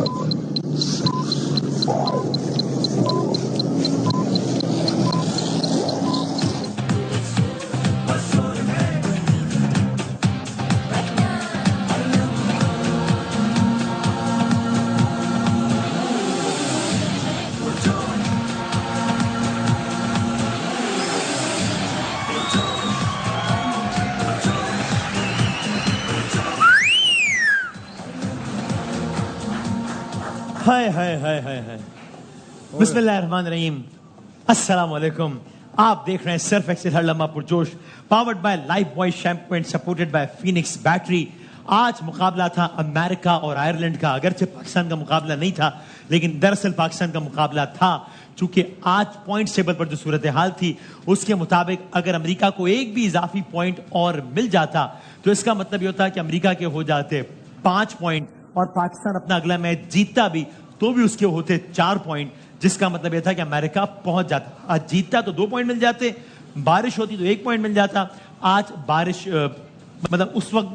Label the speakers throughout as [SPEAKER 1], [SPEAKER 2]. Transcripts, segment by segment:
[SPEAKER 1] 7, 6, 5, 4.
[SPEAKER 2] हाय हाय हाय हाय हाय बिस्मिल्लाहिर्रहमानिर्रहीम अस्सलाम वालेकुम। आप देख रहे हैं सर्फ एक्सेल हर लम्हा पुरजोश, powered by Lifebuoy shampoo and supported by Phoenix battery. आज मुकाबला था अमेरिका और आयरलैंड का। अगरचे पाकिस्तान का मुकाबला नहीं था, लेकिन दरअसल पाकिस्तान का मुकाबला था, चूंकि आज पॉइंट टेबल पर जो सूरत हाल थी उसके मुताबिक अगर अमेरिका को एक भी इजाफी पॉइंट और मिल जाता तो इसका मतलब यह होता कि अमेरिका के हो जाते 5 पॉइंट और पाकिस्तान अपना अगला मैच जीतता भी तो भी उसके होते 4 पॉइंट, जिसका मतलब यह था कि अमेरिका पहुंच जाता। आज जीतता तो 2 पॉइंट मिल जाते, बारिश होती तो 1 पॉइंट मिल जाता। आज बारिश मतलब उस वक्त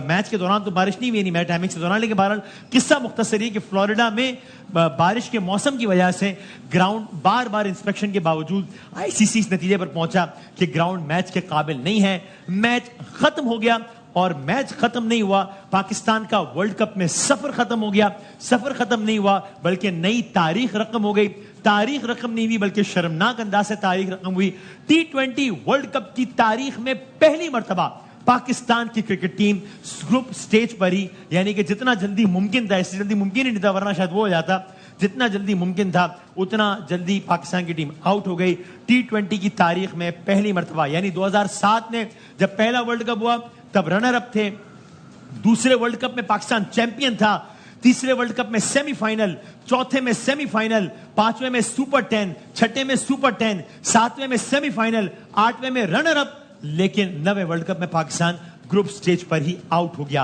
[SPEAKER 2] मैच के दौरान तो बारिश नहीं हुई, नहीं मैच टाइमिंग के दौरान, लेकिन बहरहाल किस्सा मुख्तसर है कि फ्लोरिडा में बारिश के मौसम की वजह से ग्राउंड बार बार इंस्पेक्शन के बावजूद आईसीसी इस नतीजे पर पहुंचा कि ग्राउंड मैच के काबिल नहीं है। मैच खत्म हो गया और मैच खत्म नहीं हुआ, पाकिस्तान का वर्ल्ड कप में सफर खत्म हो गया। सफर खत्म नहीं हुआ बल्कि नई तारीख रकम हो गई। तारीख रकम नहीं हुई बल्कि शर्मनाक अंदाज से तारीख रकम हुई। T20 वर्ल्ड कप की तारीख में पहली मर्तबा पाकिस्तान की क्रिकेट टीम ग्रुप स्टेज पर ही, यानी कि जितना जल्दी मुमकिन था, इससे जल्दी मुमकिन ही नहीं था वरना शायद वो हो जाता, जितना जल्दी मुमकिन था उतना जल्दी पाकिस्तान की टीम आउट हो गई। T20 की तारीख में पहली मर्तबा, यानी 2007 में जब पहला वर्ल्ड कप हुआ तब रनर अप थे, दूसरे वर्ल्ड कप में पाकिस्तान चैंपियन था, तीसरे वर्ल्ड कप में सेमीफाइनल, चौथे में सेमीफाइनल, पांचवें में सुपर 10, छठे में सुपर 10, सातवें में सेमीफाइनल, आठवें में रनर अप, लेकिन 9वें वर्ल्ड कप में पाकिस्तान ग्रुप स्टेज पर ही आउट हो गया।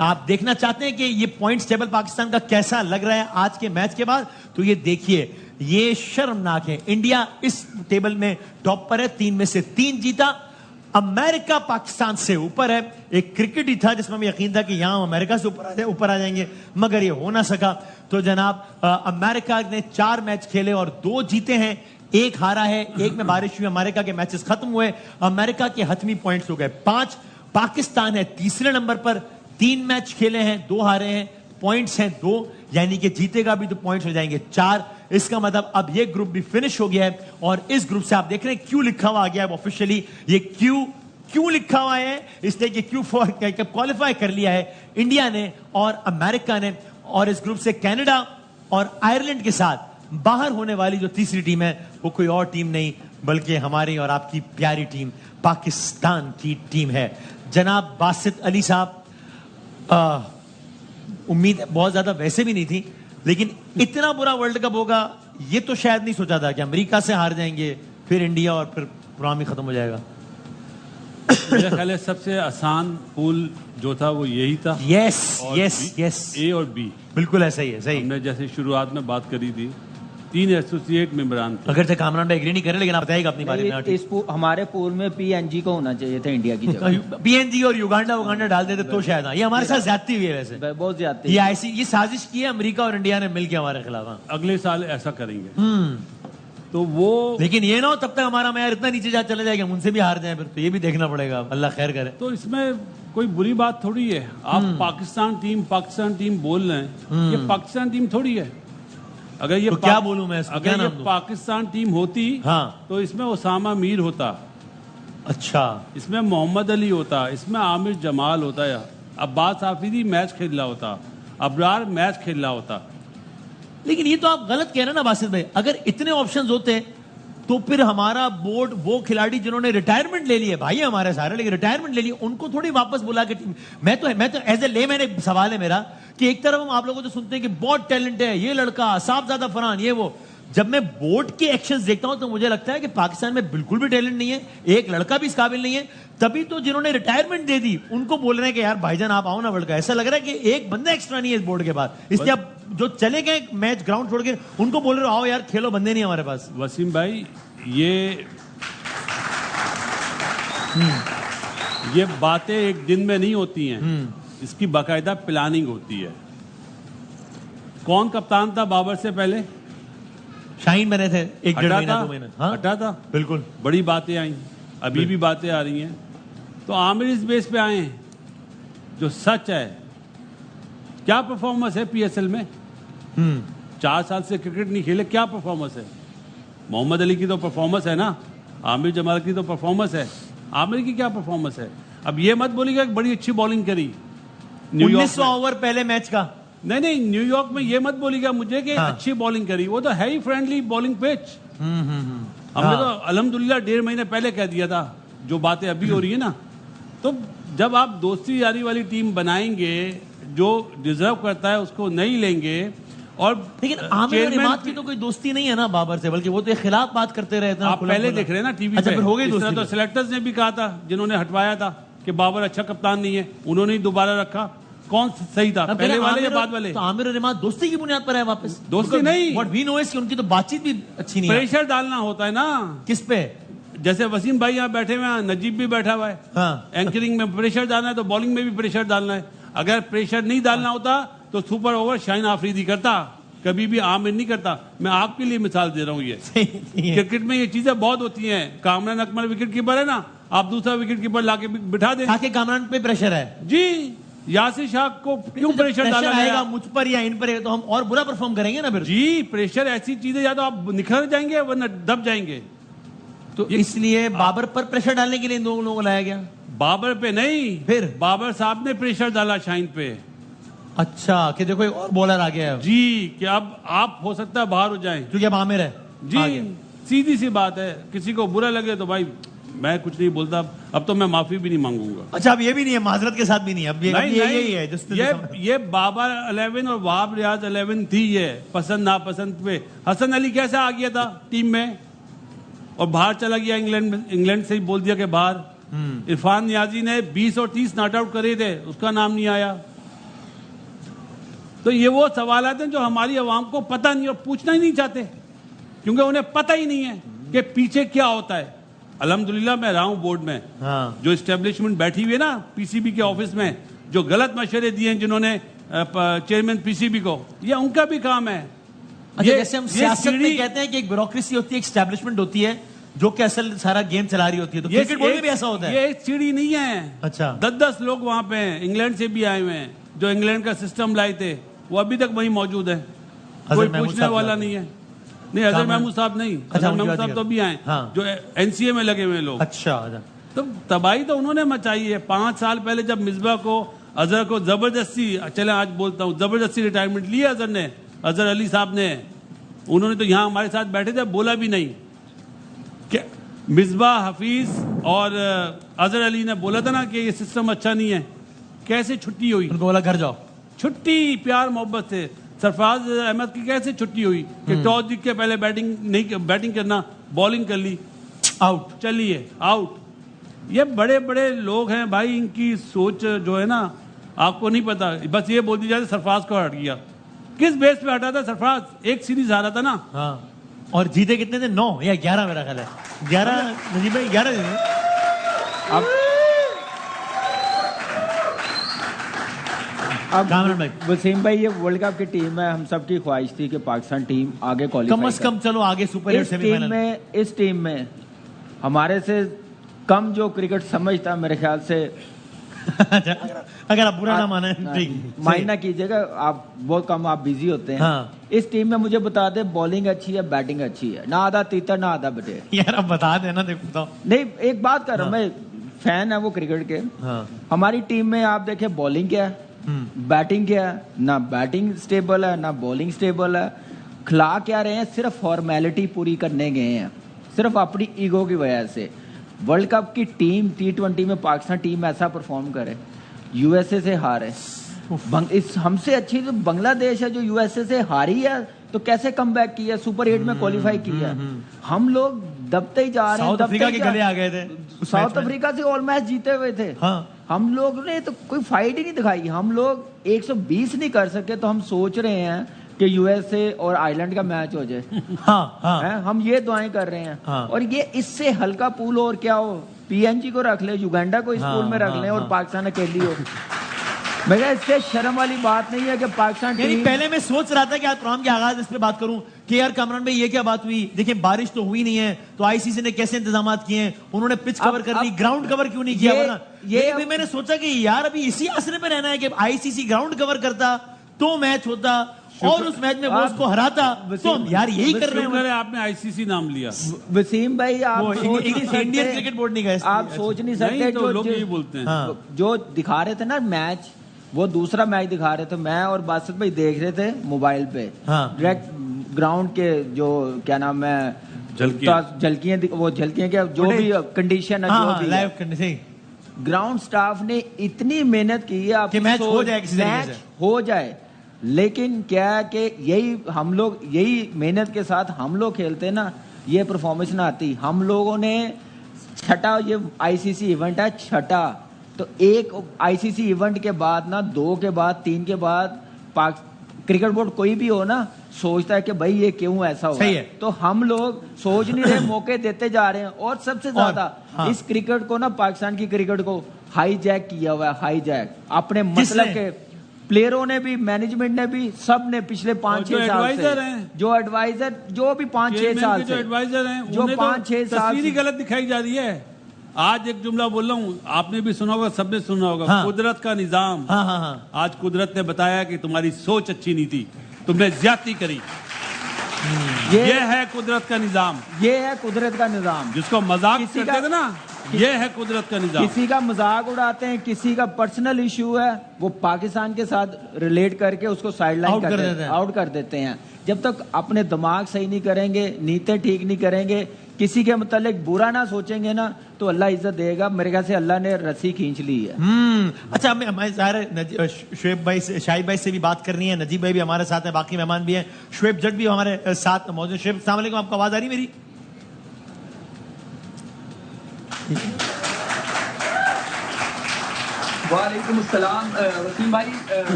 [SPEAKER 2] आप देखना चाहते हैं कि ये पॉइंट्स टेबल पाकिस्तान का कैसा लग रहा है आज के मैच के बाद, तो ये देखिए, ये शर्मनाक है। इंडिया इस टेबल में टॉप पर है, 3 में से 3 जीता। अमेरिका पाकिस्तान से ऊपर है। एक क्रिकेट ही था जिसमें हमें यकीन था कि यहां अमेरिका से ऊपर आ जाएंगे, मगर ये हो ना सका। तो जनाब अमेरिका ने 4 मैच खेले और 2 जीते हैं, 1 हारा है, 1 में बारिश हुई। अमेरिका के मैचेस खत्म हुए, अमेरिका के हतमी पॉइंट्स हो गए 5। पाकिस्तान है तीसरे नंबर पर, 3 मैच खेले हैं, 2 हारे हैं, पॉइंट्स हैं 2, यानी कि जीतेगा भी तो पॉइंट्स हो जाएंगे 4। इसका मतलब अब ये ग्रुप भी फिनिश हो गया है। और इस ग्रुप से आप देख रहे हैं क्यू लिखा हुआ आ गया है ऑफिशियली। ये क्यू लिखा हुआ है इसलिए कि Q4 क्वालिफाई कर लिया है इंडिया ने और अमेरिका ने। और इस ग्रुप से कनाडा और आयरलैंड के साथ बाहर होने वाली जो तीसरी टीम है वो कोई और टीम नहीं बल्कि हमारी और आपकी प्यारी टीम पाकिस्तान की टीम है। जनाब बासित अली साहब, उम्मीद बहुत ज्यादा वैसे भी नहीं थी, लेकिन इतना बुरा वर्ल्ड कप होगा ये तो शायद नहीं सोचा था कि अमेरिका से हार जाएंगे, फिर इंडिया और फिर प्रोग्राम ही खत्म हो जाएगा।
[SPEAKER 3] मेरा ख्याल है सबसे आसान पूल जो था वो यही था।
[SPEAKER 2] यस यस यस,
[SPEAKER 3] ए और बी
[SPEAKER 2] बिल्कुल ऐसा ही है। सही,
[SPEAKER 3] हमने जैसे शुरुआत में बात करी थी, 3 एसोसिएट मेंबरान थे।
[SPEAKER 2] अगर से कामरान भाई एग्री नहीं करे, लेकिन आप बताइएगा अपनी बारे में।
[SPEAKER 4] हमारे पूल में PNG को होना चाहिए था इंडिया की जगह।
[SPEAKER 2] PNG और युगांडा डाल देते तो शायद। ये हमारे साथ ज्यादती हुई है वैसे,
[SPEAKER 4] बहुत ज्यादा।
[SPEAKER 2] ये साजिश की है अमेरिका और इंडिया ने मिलकर हमारे खिलाफ।
[SPEAKER 3] अगले साल ऐसा करेंगे तो वो,
[SPEAKER 2] लेकिन ये ना हो तब तक हमारा मैच इतना नीचे जा चले जाएगा, उनसे भी हार जाए फिर, तो ये भी देखना पड़ेगा। अल्लाह खैर करे।
[SPEAKER 3] तो इसमें कोई बुरी बात थोड़ी है। आप पाकिस्तान टीम बोल रहे हैं, ये पाकिस्तान टीम थोड़ी है। अगर ये
[SPEAKER 2] तो क्या बोलूं मैं,
[SPEAKER 3] अगर ये पाकिस्तान टीम होती
[SPEAKER 2] हाँ,
[SPEAKER 3] तो इसमें उसामा मीर होता,
[SPEAKER 2] अच्छा,
[SPEAKER 3] इसमें मोहम्मद अली होता, इसमें आमिर जमाल होता, या अब्बास हाफिजी मैच खेल रहा होता, अबरार मैच खेल रहा होता।
[SPEAKER 2] लेकिन ये तो आप गलत कह रहे हैं ना बासित भाई। अगर इतने ऑप्शंस होते तो फिर हमारा बोर्ड वो खिलाड़ी जिन्होंने रिटायरमेंट ले ली है, भाई हमारे सारे, लेकिन रिटायरमेंट ले ली, उनको थोड़ी वापस बुला के टीम। मैं तो एज ए ले, मैंने सवाल है मेरा कि एक तरफ हम आप लोगों को सुनते हैं कि बहुत टैलेंट है ये लड़का, साहबजादा फरहान, ये वो, जब मैं बोर्ड के एक्शंस देखता हूं तो मुझे लगता है कि पाकिस्तान में बिल्कुल भी टैलेंट नहीं है, एक लड़का भी इस काबिल नहीं है। तभी तो जिन्होंने रिटायरमेंट दे दी उनको बोल रहे हैं कि यार भाईजान आप आओ ना वर्ल्ड कप। ऐसा लग रहा है कि एक बंदा एक्स्ट्रा नहीं है इस बोर्ड के बाद, इसलिए अब जो चले गए मैच ग्राउंड छोड़ के उनको बोल रहे हो आओ यार खेलो, बंदे नहीं हमारे पास।
[SPEAKER 3] वसीम भाई, ये बातें एक दिन में नहीं होती हैं, इसकी बाकायदा प्लानिंग होती है। कौन कप्तान था बाबर से पहले?
[SPEAKER 2] शाहीन बने थे 1-1.5
[SPEAKER 3] हटा
[SPEAKER 2] महीना
[SPEAKER 3] था,
[SPEAKER 2] 2 महीना। हाँ
[SPEAKER 3] हटा था।
[SPEAKER 2] बिल्कुल।
[SPEAKER 3] बड़ी बातें आई, अभी भी बातें आ रही हैं। तो आमिर इस बेस पे आए हैं, जो सच है। क्या परफॉर्मेंस है पीएसएल में? 4 साल से क्रिकेट नहीं खेले, क्या परफॉर्मेंस है? मोहम्मद अली की तो परफॉर्मेंस है ना, आमिर जमाल की तो परफॉर्मेंस है, आमिर की क्या परफॉर्मेंस है? अब ये मत बोलिएगा कि बड़ी अच्छी बॉलिंग करी न्यूयॉर्क
[SPEAKER 2] 19वां ओवर पहले मैच का।
[SPEAKER 3] नहीं, न्यूयॉर्क में ये मत बोलिएगा मुझे कि
[SPEAKER 2] हाँ।
[SPEAKER 3] अच्छी बॉलिंग करी, वो तो है ही फ्रेंडली बॉलिंग पिच। हमने तो अल्हम्दुलिल्लाह 1.5 महीने पहले कह दिया था, जो बातें अभी हो रही है ना। तो जब आप दोस्ती यारी वाली टीम बनाएंगे, जो डिजर्व करता है उसको नहीं लेंगे। और
[SPEAKER 2] लेकिन आमिर और इमाद की तो कोई दोस्ती नहीं है ना बाबर से, बल्कि वो तो खिलाफ बात करते रहे थे।
[SPEAKER 3] आप पहले देख रहे हैं ना टीवी
[SPEAKER 2] अच्छा,
[SPEAKER 3] पे।
[SPEAKER 2] फिर हो गई
[SPEAKER 3] इस तरह
[SPEAKER 2] दोस्ती
[SPEAKER 3] तो
[SPEAKER 2] फिर।
[SPEAKER 3] सिलेक्टर्स ने भी कहा था, जिन्होंने हटवाया था कि बाबर अच्छा कप्तान नहीं है, उन्होंने ही दोबारा रखा। कौन सही था,
[SPEAKER 2] अब
[SPEAKER 3] पहले
[SPEAKER 2] कह रहे
[SPEAKER 3] वाले या
[SPEAKER 2] आमिर
[SPEAKER 3] बाद वाले?
[SPEAKER 2] तो आमिर और इमाद दोस्ती की बुनियाद पर है वापस।
[SPEAKER 3] दोस्ती नहीं।
[SPEAKER 2] व्हाट वी नो इज कि उनकी तो बातचीत भी अच्छी नहीं है।
[SPEAKER 3] प्रेशर डालना होता है ना।
[SPEAKER 2] किस पे?
[SPEAKER 3] जैसे वसीम भाई यहाँ बैठे हुए हैं, नजीब भी बैठा हुआ है।
[SPEAKER 2] हाँ।
[SPEAKER 3] एंकरिंग में प्रेशर डालना है तो बॉलिंग में भी प्रेशर डालना है। अगर प्रेशर नहीं डालना होता तो सुपर ओवर शाहीन आफरीदी करता, कभी भी आमिर नहीं करता। मैं आपके लिए मिसाल दे रहा हूँ। ये क्रिकेट में ये चीजें बहुत होती हैं। कामरान अकमल विकेट कीपर है ना, आप दूसरा विकेट कीपर लाके बिठा दें।
[SPEAKER 2] ताकि कामरान पे प्रेशर है
[SPEAKER 3] जी, यासिर शाह को क्यों प्रेशर डाला
[SPEAKER 2] आएगा
[SPEAKER 3] गया?
[SPEAKER 2] मुझ पर या इन पर, तो हम और बुरा परफॉर्म करेंगे ना फिर।
[SPEAKER 3] जी, प्रेशर ऐसी चीज है, या तो आप निखर जाएंगे वरना दब जाएंगे।
[SPEAKER 2] तो इसलिए बाबर पर प्रेशर डालने के लिए इन दोनों लोगों को लाया गया।
[SPEAKER 3] बाबर पे नहीं,
[SPEAKER 2] फिर?
[SPEAKER 3] बाबर साहब ने प्रेशर डाला शाहीन पे।
[SPEAKER 2] अच्छा, कि देखो एक और बॉलर आ गया है
[SPEAKER 3] जी, कि अब आप हो सकता है बाहर हो जाएं।
[SPEAKER 2] क्योंकि अब आमिर है।
[SPEAKER 3] जी,
[SPEAKER 2] आ गया।
[SPEAKER 3] सीधी सी बात है। किसी को बुरा लगे तो भाई मैं कुछ नहीं बोलता, अब तो मैं माफी भी नहीं मांगूंगा।
[SPEAKER 2] अच्छा, अब ये भी नहीं है, माजरत के साथ भी नहीं है, अब
[SPEAKER 3] नहीं,
[SPEAKER 2] यही है जिसने
[SPEAKER 3] ये बाबर 11 और वहाब रियाज 11 थी। ये पसंद नापसंद पे हसन अली कैसे आ गया था टीम में और बाहर चला गया इंग्लैंड से ही बोल दिया कि बाहर। इरफान नियाजी ने 20 और 30 नॉट आउट करे थे, उसका नाम नहीं आया। तो ये वो सवाल हैं जो हमारी आवाम को पता नहीं और पूछना ही नहीं चाहते, क्योंकि उन्हें पता ही नहीं है कि पीछे क्या होता है। अल्हम्दुलिल्लाह मैं रहा हूं बोर्ड में।
[SPEAKER 2] हाँ।
[SPEAKER 3] जो एस्टेब्लिशमेंट बैठी हुई है ना पीसीबी के ऑफिस में, जो गलत मशवरे दिए हैं जिन्होंने चेयरमैन पीसीबी को, ये उनका भी काम है।
[SPEAKER 2] अच्छा, जैसे हम सियासत में
[SPEAKER 3] सीढ़ी-
[SPEAKER 2] कहते हैं कि एक ब्यूरोक्रेसी होती है, एक एस्टैब्लिशमेंट होती है जो कि असल सारा गेम चला रही होती है, तो क्रिकेट बोर्ड में भी ऐसा होता है।
[SPEAKER 3] ये एक सीढ़ी नहीं है।
[SPEAKER 2] अच्छा।
[SPEAKER 3] 10-10 लोग वहां पे हैं, इंग्लैंड से भी आए हुए हैं, जो इंग्लैंड का सिस्टम लाए थे, वो अभी तक वहीं मौजूद है। कोई
[SPEAKER 2] महमूद
[SPEAKER 3] पूछने
[SPEAKER 2] साहब
[SPEAKER 3] वाला
[SPEAKER 2] का-
[SPEAKER 3] नहीं है। नहीं, अजहर महमूद साहब नहीं,
[SPEAKER 2] अच्छा,
[SPEAKER 3] अजहर
[SPEAKER 2] उनकी
[SPEAKER 3] महमूद
[SPEAKER 2] बात
[SPEAKER 3] साहब
[SPEAKER 2] कर-
[SPEAKER 3] तो भी आए,
[SPEAKER 2] हाँ।
[SPEAKER 3] जो एनसीए में लगे हुए लोग।
[SPEAKER 2] अच्छा, अच्छा।
[SPEAKER 3] तो तबाही तो उन्होंने मचाई है। 5 साल पहले जब मिसबा को, अजहर को जबरदस्ती, चले आज बोलता हूँ, जबरदस्ती रिटायरमेंट लिया अजहर ने, अजहर अली साहब ने। उन्होंने तो यहाँ हमारे साथ बैठे थे, बोला भी नहीं कि मिसबा, हफीज और अजहर अली ने बोला था ना कि ये सिस्टम अच्छा नहीं है। कैसे छुट्टी हुई?
[SPEAKER 2] उनको बोला घर जाओ।
[SPEAKER 3] छुट्टी प्यार मोहब्बत से। सरफराज अहमद की कैसे छुट्टी हुई कि टॉस जीत के पहले बैटिंग करना, बॉलिंग कर ली,
[SPEAKER 2] आउट।
[SPEAKER 3] चलिए आउट। ये बड़े बड़े लोग हैं भाई, इनकी सोच जो है ना आपको नहीं पता। बस ये बोल दी जाए सरफराज को हट गया। किस बेस पे हटा था सरफराज? एक सीरीज हारा था ना।
[SPEAKER 2] हाँ, और जीते कितने थे? 9 या 11 मेरा ख्याल है। 11 नजीब भाई, 11 जीते।
[SPEAKER 4] अब
[SPEAKER 2] कामरान भाई।
[SPEAKER 4] वसीम भाई, ये वर्ल्ड कप की टीम है, हम सबकी ख्वाहिश थी कि पाकिस्तान टीम आगे क्वालिफाई
[SPEAKER 2] कम से कम चलो आगे सुपर 8 सेमीफाइनल।
[SPEAKER 4] इस टीम में हमारे से कम जो क्रिकेट समझता, मेरे ख्याल से
[SPEAKER 2] अगर आप बुरा ना माने, ठीक,
[SPEAKER 4] माइंड ना कीजिएगा, आप बहुत कम, आप बिजी होते हैं।
[SPEAKER 2] हाँ।
[SPEAKER 4] इस टीम में मुझे बता दे, बॉलिंग अच्छी है, बैटिंग अच्छी है, ना आधा तीता ना आधा बटे।
[SPEAKER 2] यार अब बता देना, देखो तो।
[SPEAKER 4] नहीं, एक बात कर रहा हूं मैं, फैन है वो क्रिकेट के।
[SPEAKER 2] हाँ।
[SPEAKER 4] हमारी टीम में आप देखें, बॉलिंग क्या है, बैटिंग क्या है, ना बैटिंग स्टेबल है ना बॉलिंग स्टेबल है। खिला क्या रहे हैं, सिर्फ फॉर्मेलिटी पूरी करने गए हैं, सिर्फ अपनी ईगो की वजह से। वर्ल्ड कप की टीम, T20 में पाकिस्तान टीम ऐसा परफॉर्म करे, यूएसए से हारे। इस हमसे अच्छी जो बांग्लादेश है, जो यूएसए से हारी है, तो कैसे कम बैक किया, सुपर 8 में क्वालिफाई किया। हम लोग दबते ही जा रहे हैं।
[SPEAKER 2] साउथ अफ्रीका के गले आ गए थे उस
[SPEAKER 4] साउथ
[SPEAKER 2] मैच में।
[SPEAKER 4] अफ्रीका से ऑल मैच जीते हुए थे।
[SPEAKER 2] हाँ।
[SPEAKER 4] हम लोग ने तो कोई फाइट ही नहीं दिखाई। हम लोग 120 नहीं कर सके, तो हम सोच रहे हैं कि यूएसए और आयरलैंड का मैच हो जाए।
[SPEAKER 2] हाँ, हाँ।
[SPEAKER 4] हैं? हम ये दुआएं कर रहे हैं।
[SPEAKER 2] हाँ।
[SPEAKER 4] और ये इससे हल्का पूल और क्या हो, पीएनजी को रख ले, युगांडा को इस
[SPEAKER 2] हाँ,
[SPEAKER 4] पूल में रख
[SPEAKER 2] हाँ,
[SPEAKER 4] ले, और
[SPEAKER 2] हाँ।
[SPEAKER 4] पाकिस्तान अकेली हो। मगर इससे शर्म वाली बात नहीं है कि पाकिस्तान
[SPEAKER 2] यानी
[SPEAKER 4] टीम
[SPEAKER 2] पहले मैं सोच रहा था कि आज प्रोग्राम के आगाज इस पे बात करूं कि यार कामरान भाई ये क्या बात हुई, देखिए बारिश तो हुई नहीं है तो आईसीसी ने कैसे इंतजाम किए हैं, उन्होंने पिच कवर कर ली, ग्राउंड कवर क्यों नहीं किया, वरना ये भी मैंने सोचा कि यार अभी इसी आसरे पे रहना है कि आईसीसी ग्राउंड कवर करता तो मैच होता और उस मैच में वो उसको हराता, तो हम यार यही कर रहे हैं।
[SPEAKER 3] आपने आईसीसी नाम लिया।
[SPEAKER 4] वसीम भाई आप सोच नहीं सकते,
[SPEAKER 2] इंडियन क्रिकेट बोर्ड नहीं गए,
[SPEAKER 4] आप सोच नहीं सकते,
[SPEAKER 3] तो लोग यही बोलते हैं।
[SPEAKER 4] जो दिखा रहे थे ना मैच, वो दूसरा मैच दिखा रहे थे, मैं और बासित भाई देख रहे थे मोबाइल पे, डायरेक्ट ग्राउंड के जो क्या नाम है झलकियां, वो झलकियां क्या जो भी कंडीशन है, जो भी
[SPEAKER 2] लाइव कंडीशन,
[SPEAKER 4] ग्राउंड स्टाफ ने इतनी मेहनत की है
[SPEAKER 2] कि मैच हो जाए, किसी तरीके से
[SPEAKER 4] हो जाए, लेकिन क्या कि यही हम लोग यही मेहनत के साथ हम लोग खेलते ना, ये परफॉर्मेंस ना आती। हम लोगों ने छठा, ये आईसीसी इवेंट है छठा, तो एक आईसीसी इवेंट के बाद ना 2 के बाद 3 के बाद क्रिकेट बोर्ड कोई भी हो ना सोचता है कि भाई ये क्यों ऐसा हुआ है, तो हम लोग सोच नहीं रहे, मौके देते जा रहे हैं। और सबसे ज्यादा इस क्रिकेट को ना, पाकिस्तान की क्रिकेट को हाईजैक किया हुआ है, हाईजैक अपने मतलब के प्लेयरों ने भी, मैनेजमेंट ने भी, सब ने पिछले 5-6 साल से जो एडवाइजर, जो भी 5-6 साल से
[SPEAKER 3] एडवाइजर हैं,
[SPEAKER 4] जो 5-6 साल
[SPEAKER 3] तस्वीर गलत दिखाई जा रही है। आज एक जुमला बोल रहा हूँ, आपने भी सुना होगा, सबने सुना होगा, कुदरत का निजाम। आज कुदरत ने बताया कि तुम्हारी सोच अच्छी नहीं थी, तुमने ज्यादती करी। ये है कुदरत का निजाम,
[SPEAKER 4] ये है कुदरत का निजाम।
[SPEAKER 3] जिसको मजाक करते थे ना, ये है कुदरत का निजाम।
[SPEAKER 4] किसी का मजाक उड़ाते हैं, किसी का पर्सनल इशू है, वो पाकिस्तान के साथ रिलेट करके उसको साइडलाइन आउट कर देते हैं। जब तक अपने दिमाग सही नहीं करेंगे, नीयतें ठीक नहीं करेंगे, किसी के मतलब बुरा ना सोचेंगे ना, तो अल्लाह इज्जत देगा। मेरे ख्याल से अल्लाह ने रस्सी खींच ली है।
[SPEAKER 2] अच्छा, हमें शुएब भाई से, शाहिद भाई से भी बात करनी है, नजीब भाई भी हमारे साथ हैं, बाकी मेहमान भी हैं, शुएब जट भी हमारे साथ मौजूद। शुएब, अस्सलाम वालेकुम, आपको आवाज आ रही मेरी?
[SPEAKER 1] वालेकुम अस्सलाम। वसीम भाई,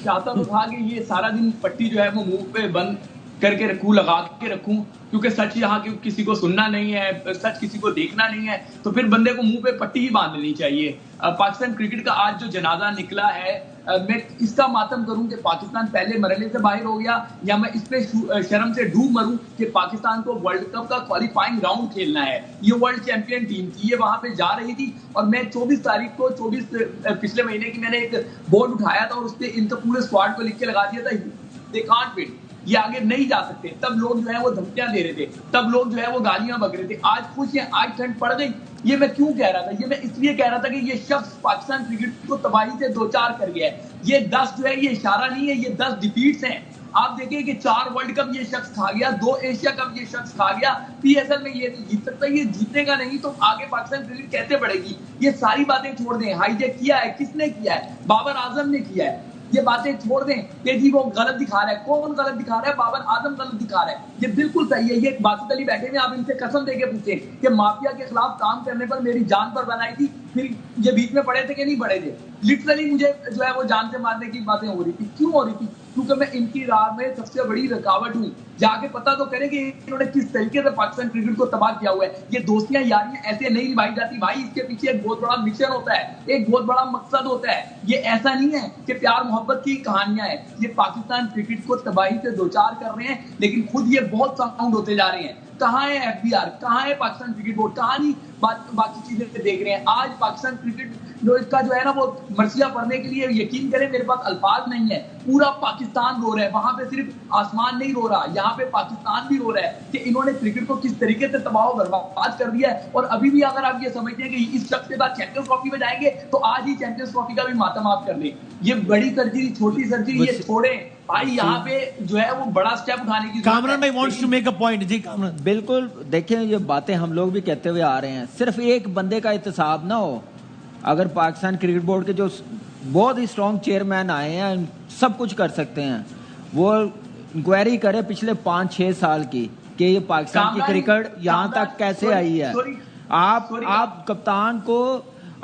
[SPEAKER 1] चाहता तो था कि ये सारा दिन पट्टी जो है वो मुंह पे बंद करके रखूं, लगा के रखूं, क्योंकि सच यहाँ किसी को सुनना नहीं है, सच किसी को देखना नहीं है, तो फिर बंदे को मुंह पे पट्टी ही बांध लेनी चाहिए। पाकिस्तान क्रिकेट का आज जो जनाजा निकला है, मैं इसका मातम करूं कि पाकिस्तान पहले मरहले से बाहर हो गया, या मैं इस पे शर्म से डूब मरूं कि पाकिस्तान को वर्ल्ड कप का क्वालिफाइंग राउंड खेलना है। ये वर्ल्ड चैंपियन टीम थी, ये वहां पे जा रही थी, और मैं 24 तारीख को, 24 पिछले महीने की, मैंने एक बोर्ड उठाया था और उस पर इनका पूरे स्क्वाड को लिख के लगा दिया था, दे कांट विन, ये आगे नहीं जा सकते। तब लोग जो है वो धमकियां दे रहे थे, तब लोग जो है वो गालियां बक रहे थे। आज खुश हैं, आज ठंड पड़ गई। ये मैं क्यों कह रहा था? ये मैं इसलिए कह रहा था कि ये शख्स पाकिस्तान क्रिकेट को तबाही से 2-4 कर गया है। ये 10 जो है ये इशारा नहीं है, ये 10 डिफीट्स हैं। आप देखिए कि 4 वर्ल्ड कप ये शख्स खा गया, 2 एशिया कप ये शख्स खा गया, पीएसएल में ये नहीं जीत सकता। ये जीतेगा नहीं तो आगे पाकिस्तान क्रिकेट कैसे बढ़ेगी? ये सारी बातें छोड़ दें। हाईजैक किया है, किसने किया है? बाबर आजम ने किया है। ये बातें छोड़ दें कि जी वो गलत दिखा रहा है। कौन गलत दिखा रहा है? बाबर आजम गलत दिखा रहा है। ये बिल्कुल सही है। ये बासित अली बैठे हुए, आप इनसे कसम देके पूछे कि माफिया के खिलाफ काम करने पर मेरी जान पर बनाई थी, फिर ये बीच में पड़े थे कि नहीं पड़े थे? लिटरली मुझे जो है वो जान से मारने की बातें हो रही थी। क्यों हो रही थी? क्योंकि मैं इनकी राह में सबसे बड़ी रुकावट हूँ। जाके पता तो करें कि इन्होंने किस तरीके से पाकिस्तान क्रिकेट को तबाह किया हुआ है। ये दोस्तियां यारियां ऐसे नहीं निभाई जाती भाई, इसके पीछे एक बहुत बड़ा मिशन होता है, एक बहुत बड़ा मकसद होता है। ये ऐसा नहीं है कि प्यार मोहब्बत की कहानियां हैं। ये पाकिस्तान क्रिकेट को तबाही से 2-4 कर रहे हैं, लेकिन खुद ये बहुत साउंड होते जा रहे हैं। कहाँ है एफबीआर, कहाँ है पाकिस्तान क्रिकेट बोर्ड, कहाँ नहीं बाकी चीजें देख रहे हैं। आज पाकिस्तान क्रिकेट इसका जो है ना वो मर्सिया पढ़ने के लिए, यकीन करें मेरे पास अल्फाज नहीं है, पूरा पाकिस्तान रो रहा है। वहां पे सिर्फ आसमान नहीं रो रहा, यहाँ पे पाकिस्तान भी रो रहा है कि इन्होंने क्रिकेट को किस तरीके से तबाह बर्बाद कर दिया है। और अभी भी अगर आप ये समझते हैं कि इस शख्स के साथ चैंपियंस ट्रॉफी में जाएंगे, तो आज ही चैंपियंस ट्रॉफी का भी मातम आप कर लें। ये बड़ी सर्जरी, छोटी सर्जरी ये छोड़े भाई, यहाँ पे जो है वो बड़ा स्टेप उठाने की।
[SPEAKER 2] कामरान भाई wants to make a point. जी कामरान।
[SPEAKER 4] बिल्कुल, देखें ये बातें हम लोग भी कहते हुए आ रहे हैं, सिर्फ एक बंदे का एहतसाब ना हो। अगर पाकिस्तान क्रिकेट बोर्ड के जो बहुत ही स्ट्रॉन्ग चेयरमैन आए हैं, सब कुछ कर सकते हैं, वो इंक्वायरी करे पिछले 5-6 साल की कि ये पाकिस्तान की क्रिकेट यहाँ तक कैसे आई है। आप कप्तान को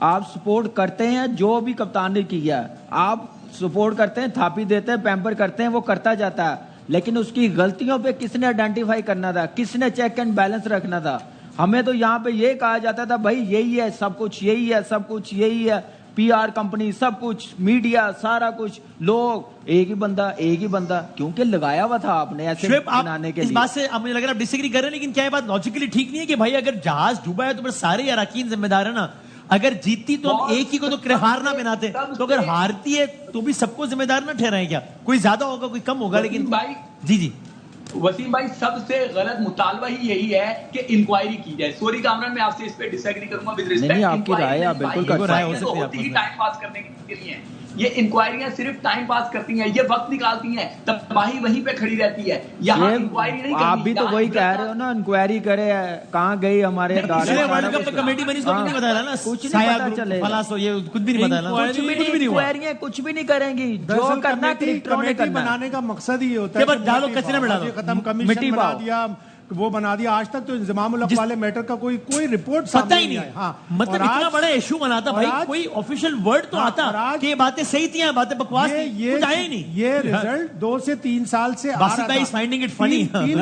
[SPEAKER 4] आप सपोर्ट करते हैं, जो भी कप्तान ने किया आप सपोर्ट करते हैं, थापी देते हैं, पैम्पर करते हैं, वो करता जाता है, लेकिन उसकी गलतियों पे किसने आइडेंटिफाई करना था, किसने चेक एंड बैलेंस रखना था? हमें तो यहाँ पे ये कहा जाता था भाई यही है सब कुछ, यही है सब कुछ, यही है। पीआर कंपनी, सब कुछ, मीडिया, सारा कुछ, लोग, एक ही बंदा, क्योंकि लगाया हुआ था आपने ऐसे
[SPEAKER 2] शुएब,
[SPEAKER 4] बनाने
[SPEAKER 2] आप
[SPEAKER 4] के
[SPEAKER 2] इस
[SPEAKER 4] लिए।
[SPEAKER 2] बात से मुझे लग रहा है आप डिसएग्री कर रहे हैं, लेकिन क्या ये बात लॉजिकली ठीक नहीं है कि भाई अगर जहाज डूबा है तो फिर सारे अराकीन जिम्मेदार है ना? अगर जीतती तो हम एक ही को तो हार ना बनाते, तो अगर हारती है तो भी सबको जिम्मेदार ना ठहराए क्या? कोई ज्यादा होगा, कोई कम होगा, लेकिन
[SPEAKER 1] भाई
[SPEAKER 2] जी
[SPEAKER 1] वसीम भाई सबसे गलत मुतालबा ही यही है कि इंक्वायरी की जाए। सॉरी कामरान, मैं आपसे इस पे डिसएग्री करूंगा विद रिस्पेक्ट।
[SPEAKER 4] नहीं, आपकी राय आप बिल्कुल कर
[SPEAKER 2] राय हो सकती है
[SPEAKER 1] होती ही टाइम पास करने के लिए है। ये इंक्वायरियां सिर्फ टाइम पास करती हैं, ये वक्त निकालती हैं, तबाही वहीं पे खड़ी रहती है। यहाँ इंक्वायरी नहीं करनी।
[SPEAKER 4] आप भी तो वही कह रहे हो ना, इंक्वायरी करे, कहाँ गई हमारे
[SPEAKER 2] वर्ल्ड कप तो कमेटी बनी, इसको कुछ नहीं बताया ना,
[SPEAKER 4] कुछ नहीं पता चले,
[SPEAKER 2] ये कुछ भी नहीं बताया ना,
[SPEAKER 4] इंक्वायरियां कुछ भी नहीं करेंगी, जो करना क्रिकेटरों ने करना।
[SPEAKER 5] बनाने का मकसद ही होता है
[SPEAKER 2] डालो कचरे में डालो,
[SPEAKER 5] खत्म, कमीशन बना दिया, वो बना दिया। आज तक तो इंजमामुल हक वाले मैटर का कोई रिपोर्ट
[SPEAKER 2] पता ही नहीं।
[SPEAKER 5] हाँ,
[SPEAKER 2] मतलब इतना बड़ा इशू बना था भाई, कोई ऑफिशियल वर्ड तो आता कि ये बातें सही थी, बातें बकवास थी, कुछ आया ही नहीं।
[SPEAKER 5] ये रिजल्ट 2 से 3 साल से आ रहा था।
[SPEAKER 2] Finding it funny.
[SPEAKER 5] टीम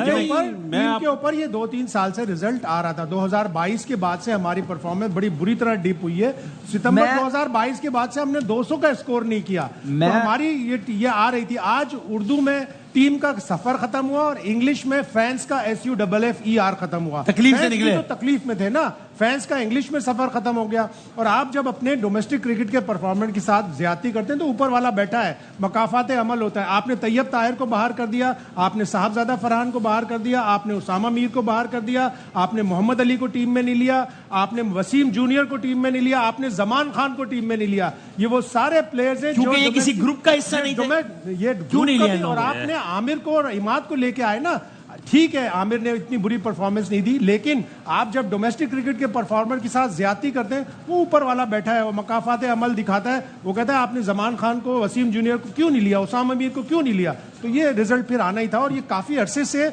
[SPEAKER 5] के ऊपर ये 2-3 साल से रिजल्ट आ रहा था। 2022 के बाद से हमारी परफॉर्मेंस बड़ी बुरी तरह डिप हुई है। सितंबर 2022 के बाद से हमने 200 का स्कोर नहीं किया, तो हमारी ये आ रही थी। आज उर्दू में टीम का सफर खत्म हुआ और इंग्लिश में फैंस का SUFFER खत्म हुआ।
[SPEAKER 2] तकलीफ से निकले,
[SPEAKER 5] तो तकलीफ में थे ना, फैंस का इंग्लिश में सफर खत्म हो गया। और आप जब अपने डोमेस्टिक क्रिकेट के परफॉर्मेंस के साथ ज्यादती करते हैं तो ऊपर वाला बैठा है, मकाफात अमल होता है। आपने तैयब ताहिर को बाहर कर दिया, आपने साहबजादा फरहान को बाहर कर दिया, आपने उसामा मीर को बाहर कर दिया, आपने मोहम्मद अली को टीम में नहीं लिया, आपने वसीम जूनियर को टीम में नहीं लिया, आपने जमान खान को टीम में नहीं लिया। ये वो सारे प्लेयर्स हैं
[SPEAKER 2] जो ये किसी ग्रुप का हिस्सा नहीं थे,
[SPEAKER 5] ये
[SPEAKER 2] क्यों नहीं लिया?
[SPEAKER 5] और आपने आमिर को और इमाद को लेके आए ना। ठीक है, आमिर ने इतनी बुरी परफॉर्मेंस नहीं दी, लेकिन आप जब डोमेस्टिक क्रिकेट के परफॉर्मर के साथ ज्यादती करते हैं, वो ऊपर वाला बैठा है, वो मकाफात अमल दिखाता है, वो कहता है आपने जमान खान को, वसीम जूनियर को क्यों नहीं लिया, उसामा मीर को क्यों नहीं लिया। तो ये रिजल्ट फिर आना ही था और ये काफी अरसे से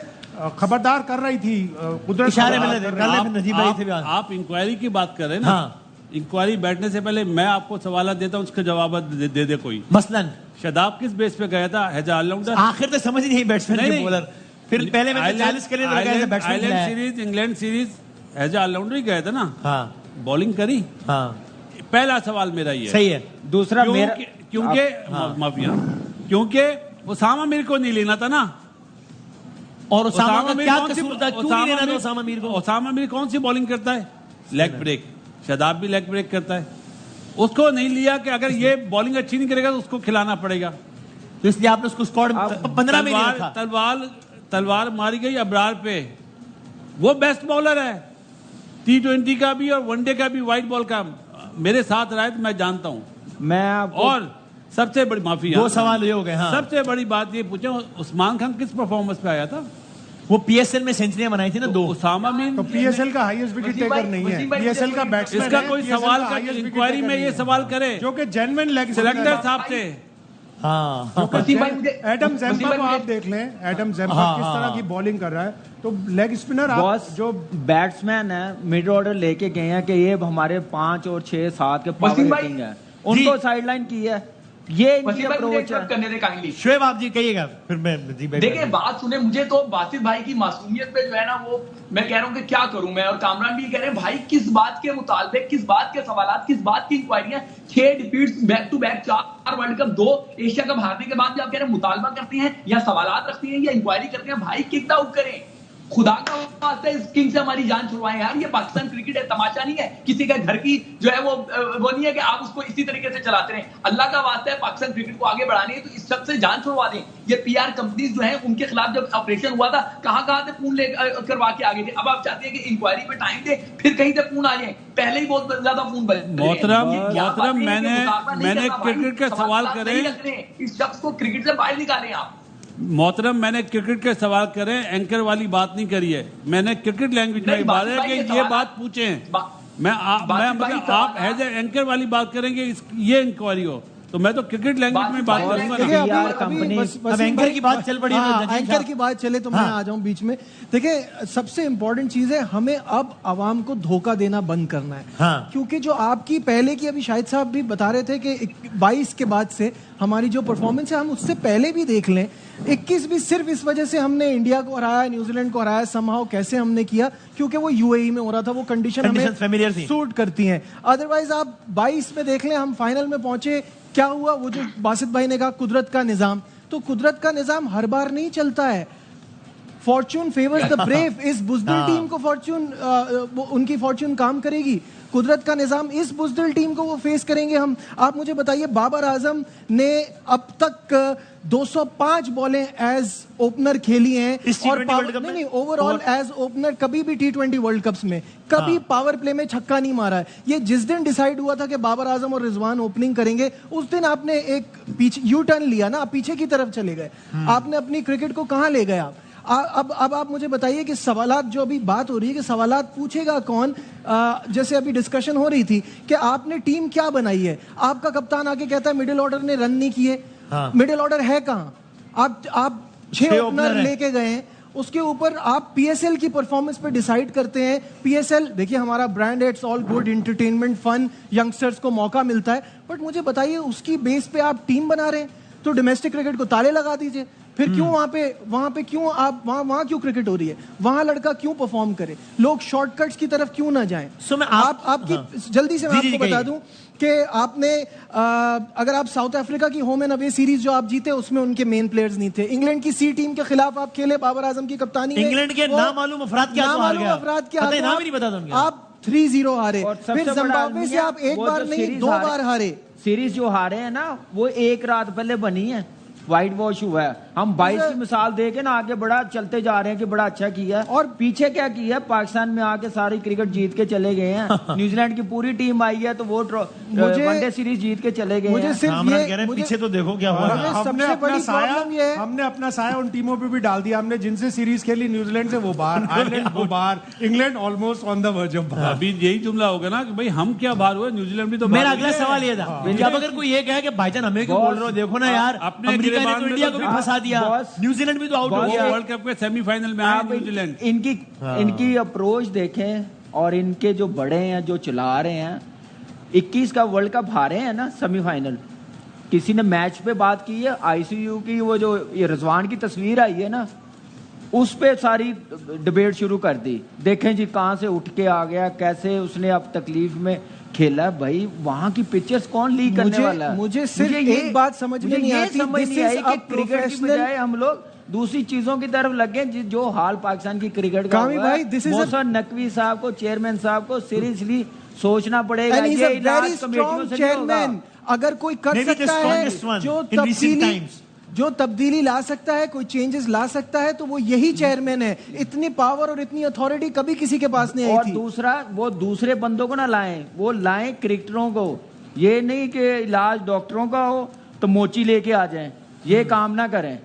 [SPEAKER 5] खबरदार कर रही थी कुदरत।
[SPEAKER 3] आप इंक्वायरी की बात कर रहे हैं ना, इंक्वायरी बैठने से पहले मैं आपको सवाल देता हूँ, उसका जवाब दे कोई।
[SPEAKER 2] मसलन
[SPEAKER 3] शादाब किस बेस पे गया था? हैजा ऑलराउंडर
[SPEAKER 2] आखिर तक समझ नहीं बैट्समैन के बॉलर। फिर पहले मैंने 40 के लिए लगाया था batsman.
[SPEAKER 3] Ireland series, England series हैजा ऑलराउंडर ही गया था ना।
[SPEAKER 2] हाँ,
[SPEAKER 3] बॉलिंग करी।
[SPEAKER 2] हाँ,
[SPEAKER 3] पहला सवाल मेरा ये
[SPEAKER 2] सही है।
[SPEAKER 4] दूसरा मेरा,
[SPEAKER 3] क्योंकि माफिया, क्योंकि उसामा मीर को नहीं लेना था ना।
[SPEAKER 2] और उसामा का क्या कसूर था, क्यों नहीं लेना था उसामा मीर को?
[SPEAKER 3] उसामा मीर कौन सी बॉलिंग करता है? Leg break. शादाब भी लेग ब्रेक करता है। उसको नहीं लिया कि अगर ये बॉलिंग अच्छी नहीं करेगा तो उसको खिलाना पड़ेगा,
[SPEAKER 2] तो इसलिए आपने उसको स्क्वाड 15 में नहीं रखा।
[SPEAKER 3] तलवार मारी गई अबरार पे। वो बेस्ट बॉलर है, T20 का भी और वनडे का भी, व्हाइट बॉल का। मेरे साथ रहा है तो मैं जानता हूं।
[SPEAKER 4] मैं आपको
[SPEAKER 3] और सबसे बड़ी माफी,
[SPEAKER 2] 2 सवाल ये हो गए। हाँ,
[SPEAKER 3] सबसे बड़ी बात ये पूछे, उस्मान खान किस परफॉर्मेंस पे आया था?
[SPEAKER 2] वो PSL में सेंचुरियां बनाई थी ना 2।
[SPEAKER 3] उसामा मीर
[SPEAKER 5] तो PSL का हाईएस्ट विकेट टेकर नहीं है, PSL का बैट्समैन।
[SPEAKER 3] इसका कोई सवाल कर, इंक्वायरी में ये सवाल करे
[SPEAKER 5] जो कि जेन्युइन लेग
[SPEAKER 3] सिलेक्टर साहब से।
[SPEAKER 2] हाँ,
[SPEAKER 5] एडम ज़ेम्पा को आप देख लें, एडम ज़ेम्पा किस तरह की बॉलिंग कर रहा है। तो लेग स्पिनर
[SPEAKER 4] बॉस जो बैट्समैन है मिड ऑर्डर लेके गए हैं कि ये हमारे 5 और 6, 7 के पावर रेटिंग है, उनको साइडलाइन की है। ये इनकी अप्रोच है।
[SPEAKER 1] करने दे काइंडली
[SPEAKER 2] शुएब आप जी कहिएगा, फिर मैं जी भाई।
[SPEAKER 1] देखिए बात सुने, मुझे तो बासित भाई की मासूमियत पे जो है ना, वो मैं कह रहा हूँ कि क्या करूं मैं, और कामरान भी कह रहे हैं भाई किस बात के मुतालबे, किस बात के सवालात, किस बात की इंक्वायरियां। 6 defeats back to back, 4 world cup, 2 Asia cup हारने के बाद भी आप कह रहे हैं मुतालबा करती हैं या सवालात रखती हैं या इंक्वायरी करते हैं। भाई किक आउट करें, खुदा का वास्ता है, इस किंग से हमारी जान छुड़वाएं यार। ये पाकिस्तान क्रिकेट है, तमाशा नहीं है किसी का घर की जो है वो नहीं है कि आप उसको इसी तरीके से चलाते रहें। अल्लाह का वास्ता है, पाकिस्तान क्रिकेट को आगे बढ़ानी है तो इस सब से जान छुड़वा दें। ये PR कंपनीज जो है उनके खिलाफ जब ऑपरेशन हुआ था, कहां से पूर्ण ले करवा के आगे थे। अब आप चाहते हैं कि इंक्वायरी पे टाइम दे, फिर कहीं से पूर्ण आ जाए। पहले ही बहुत ज्यादा पूर्ण बने।
[SPEAKER 3] मोहतरम मैंने क्रिकेट के सवाल करे,
[SPEAKER 1] इस शख्स को क्रिकेट से बाहर निकालें आप।
[SPEAKER 3] मोहतरम मैंने क्रिकेट के सवाल करे, एंकर वाली बात नहीं करी है। मैंने क्रिकेट लैंग्वेज में बात है कि ये बात पूछे। मैं मतलब आप एज एंकर वाली बात करेंगे, ये इंक्वायरी हो। तो मैं तो क्रिकेट लैंग्वेज में बात करूंगा
[SPEAKER 5] देखिए
[SPEAKER 3] ना।
[SPEAKER 5] अभी
[SPEAKER 4] PR कंपनी-
[SPEAKER 2] अब एंकर की बात चल पड़ी है तो जजीर
[SPEAKER 5] एंकर
[SPEAKER 2] साहब।
[SPEAKER 5] की बात चले तो मैं
[SPEAKER 2] हाँ।
[SPEAKER 5] आ जाऊं बीच में। देखिए सबसे इंपॉर्टेंट चीज है हमें अब आवाम को धोखा देना बंद करना है।
[SPEAKER 2] हाँ।
[SPEAKER 5] क्योंकि जो आपकी पहले की अभी शाहिद साहब भी बता रहे थे कि 22 के बाद से हमारी जो परफॉर्मेंस है हम उससे पहले भी देख लें 21 भी सिर्फ इस वजह से हमने इंडिया को हराया न्यूजीलैंड को हराया समहाउ कैसे हमने किया क्योंकि वो यूएई में हो रहा था वो कंडीशन
[SPEAKER 2] Conditions familiar
[SPEAKER 5] हमें
[SPEAKER 2] थी।
[SPEAKER 5] सूट करती हैं। अदरवाइज आप 22 में देख लें हम फाइनल में पहुंचे क्या हुआ वो जो बासित भाई ने कहा कुदरत का निजाम तो कुदरत का निजाम हर बार नहीं चलता है। Fortune favours the brave. इस बुजदिल
[SPEAKER 2] हाँ।
[SPEAKER 5] टीम को फॉर्चून उनकी फॉर्चून काम करेगी। कुदरत का निजाम इस बुजदिल टीम को वो फेस करेंगे हम। आप मुझे बताइए बाबर आजम ने अब तक 205 बॉलें एज ओपनर खेली हैं
[SPEAKER 2] इस
[SPEAKER 5] और
[SPEAKER 2] T20 वर्ल्ड कप में?
[SPEAKER 5] नहीं ओवरऑल एज ओपनर कभी भी T20 वर्ल्ड कप्स में कभी पावर प्ले में छक्का नहीं मारा है। ये जिस दिन डिसाइड हुआ था कि बाबर आजम और रिजवान ओपनिंग करेंगे उस दिन आपने एक पीछे यू टर्न लिया ना, आप पीछे की तरफ चले गए। आपने अपनी क्रिकेट को कहां ले गए आप? अब आप मुझे बताइए कि सवालात जो अभी बात हो रही है कि सवालात पूछेगा कौन। जैसे अभी डिस्कशन हो रही थी कि आपने टीम क्या बनाई है। आपका कप्तान आके कहता है मिडिल ऑर्डर ने रन नहीं किए।
[SPEAKER 2] हाँ।
[SPEAKER 5] मिडिल ऑर्डर है कहां? आप 6
[SPEAKER 2] छह
[SPEAKER 5] ओपनर
[SPEAKER 2] ओपनर हैं।
[SPEAKER 5] लेके गए हैं उसके ऊपर आप पीएसएल की परफॉर्मेंस पे डिसाइड करते हैं। पीएसएल देखिए हमारा brand it's all good entertainment fun youngsters को मौका मिलता है बट मुझे बताइए उसकी बेस पे आप टीम बना रहे हैं तो डोमेस्टिक क्रिकेट को ताले लगा दीजिए। फिर क्यों वहां पे क्यों आप वहां क्यों क्रिकेट हो रही है? वहां लड़का क्यों परफॉर्म करे? लोग शॉर्टकट्स की तरफ क्यों ना जाएं?
[SPEAKER 2] So मैं
[SPEAKER 5] आपकी
[SPEAKER 2] हाँ।
[SPEAKER 5] जल्दी से मैं
[SPEAKER 2] जी, जी,
[SPEAKER 5] आपको बता
[SPEAKER 2] कहिए।
[SPEAKER 5] दूं कि आपने अगर आप साउथ अफ्रीका की होम एंड अवे सीरीज जो आप जीते उसमें उनके मेन प्लेयर्स नहीं थे। इंग्लैंड की सी टीम के खिलाफ आप खेले बाबर आजम की कप्तानी में
[SPEAKER 2] इंग्लैंड के
[SPEAKER 5] वो
[SPEAKER 2] नामालूम अफराद के हाथों हार
[SPEAKER 5] नामालूम
[SPEAKER 2] गया।
[SPEAKER 5] अफराद के
[SPEAKER 2] पता
[SPEAKER 5] हाथों
[SPEAKER 2] ही नाम
[SPEAKER 5] आप-
[SPEAKER 2] ही नहीं पता था उनके।
[SPEAKER 5] आप 3-0 हारे।
[SPEAKER 4] और सबसे
[SPEAKER 5] फिर
[SPEAKER 4] बड़ा
[SPEAKER 5] जिम्बाब्वे
[SPEAKER 4] आदमी
[SPEAKER 5] से
[SPEAKER 4] है,
[SPEAKER 5] आप एक
[SPEAKER 4] वो
[SPEAKER 5] बार
[SPEAKER 4] जो
[SPEAKER 5] नहीं
[SPEAKER 4] सीरीज
[SPEAKER 5] 2 बार हारे।
[SPEAKER 4] सीरीज जो हारे हैं ना वो एक रात पहले बनी है, व्हाइट वॉश हुआ है। हम 22 की मिसाल दे के ना आगे बड़ा चलते जा रहे हैं कि बड़ा अच्छा किया है और पीछे क्या किया है पाकिस्तान में आके सारी क्रिकेट जीत के चले गए हैं। न्यूजीलैंड की पूरी टीम आई है तो वो वनडे सीरीज जीत के चले गए
[SPEAKER 5] मुझे
[SPEAKER 4] हैं।
[SPEAKER 5] सिर्फ
[SPEAKER 2] कामरान
[SPEAKER 5] ये
[SPEAKER 2] कह रहे हैं
[SPEAKER 5] मुझे-
[SPEAKER 2] पीछे तो देखो क्या हुआ।
[SPEAKER 5] मुझे सबसे सबसे बड़ी प्रॉब्लम ये है- हमने
[SPEAKER 6] अपना साया उन टीमों पे भी डाल दिया। हमने जिनसे सीरीज खेली न्यूजीलैंड से वो बाहर, आयरलैंड वो बाहर, England almost on the verge of बाहर।
[SPEAKER 3] अभी यही जुमला होगा ना कि भाई हम क्या बाहर हुए, न्यूजीलैंड भी तो बाहर
[SPEAKER 2] मेरा
[SPEAKER 3] हुई
[SPEAKER 2] अगला
[SPEAKER 3] है।
[SPEAKER 2] सवाल ये था कि अब अगर कोई ये कहे कि भाईजान हमें क्यों बोल रहे हो, देखो ना यार
[SPEAKER 3] अपने
[SPEAKER 2] अमेरिका ने
[SPEAKER 3] गिरबान
[SPEAKER 2] तो
[SPEAKER 3] में
[SPEAKER 2] इंडिया
[SPEAKER 3] तो
[SPEAKER 2] को भी
[SPEAKER 3] जा-
[SPEAKER 2] फंसा दिया,
[SPEAKER 4] बॉस-
[SPEAKER 2] न्यूजीलैंड भी तो आउट हो
[SPEAKER 4] बॉस-
[SPEAKER 3] वो
[SPEAKER 2] गया।
[SPEAKER 3] वर्ल्ड कप के सेमीफाइनल में आए
[SPEAKER 4] आप
[SPEAKER 3] न्यूजीलैंड।
[SPEAKER 4] इनकी अप्रोच देखें और इनके जो बड़े हैं जो चला रहे हैं 21 का वर्ल्ड कप हारे हैं ना सेमीफाइनल। किसी ने मैच पे बात की है? आईसीयू की वो जो ये रिजवान की तस्वीर आई है ना उस पे सारी डिबेट शुरू कर दी। देखें जी कहां से उठ के आ गया, कैसे उसने अब तकलीफ में खेला। भाई वहां की पिक्चर्स कौन लीक करने वाला है?
[SPEAKER 5] मुझे सिर्फ एक बात समझ में
[SPEAKER 4] मुझे
[SPEAKER 5] नहीं
[SPEAKER 4] ये
[SPEAKER 5] आती,
[SPEAKER 4] समझ
[SPEAKER 5] this
[SPEAKER 4] नहीं
[SPEAKER 5] is
[SPEAKER 4] आई कि
[SPEAKER 5] a
[SPEAKER 4] क्रिकेट की
[SPEAKER 5] professional-
[SPEAKER 4] बजाय हम लोग दूसरी चीजों की तरफ लगे जो हाल पाकिस्तान की क्रिकेट का
[SPEAKER 5] कामी
[SPEAKER 4] हुआ है।
[SPEAKER 5] भाई, this is a-
[SPEAKER 4] Mohsin Naqvi साहब को, चेयरमैन साहब को सीरियसली सोचना पड़ेगा।
[SPEAKER 5] And he's
[SPEAKER 4] ये
[SPEAKER 5] a
[SPEAKER 4] इलाज
[SPEAKER 5] very
[SPEAKER 4] कमेटियों
[SPEAKER 5] strong
[SPEAKER 4] से नहीं होगा।
[SPEAKER 5] chairman। अगर कोई कर
[SPEAKER 2] Maybe the
[SPEAKER 5] सकता है
[SPEAKER 2] strongest one
[SPEAKER 5] जो
[SPEAKER 2] in recent
[SPEAKER 5] तब्दीली
[SPEAKER 2] times.
[SPEAKER 5] जो तब्दीली ला सकता है, कोई चेंजेस ला सकता है तो वो यही चेयरमैन है। इतनी पावर और इतनी अथॉरिटी कभी किसी के पास नहीं आई
[SPEAKER 4] और
[SPEAKER 5] थी।
[SPEAKER 4] दूसरा वो दूसरे बंदों को ना लाएं, वो लाएं क्रिकेटरों को। ये नहीं कि इलाज डॉक्टरों का हो तो मोची लेके आ जाएं, ये काम ना करें।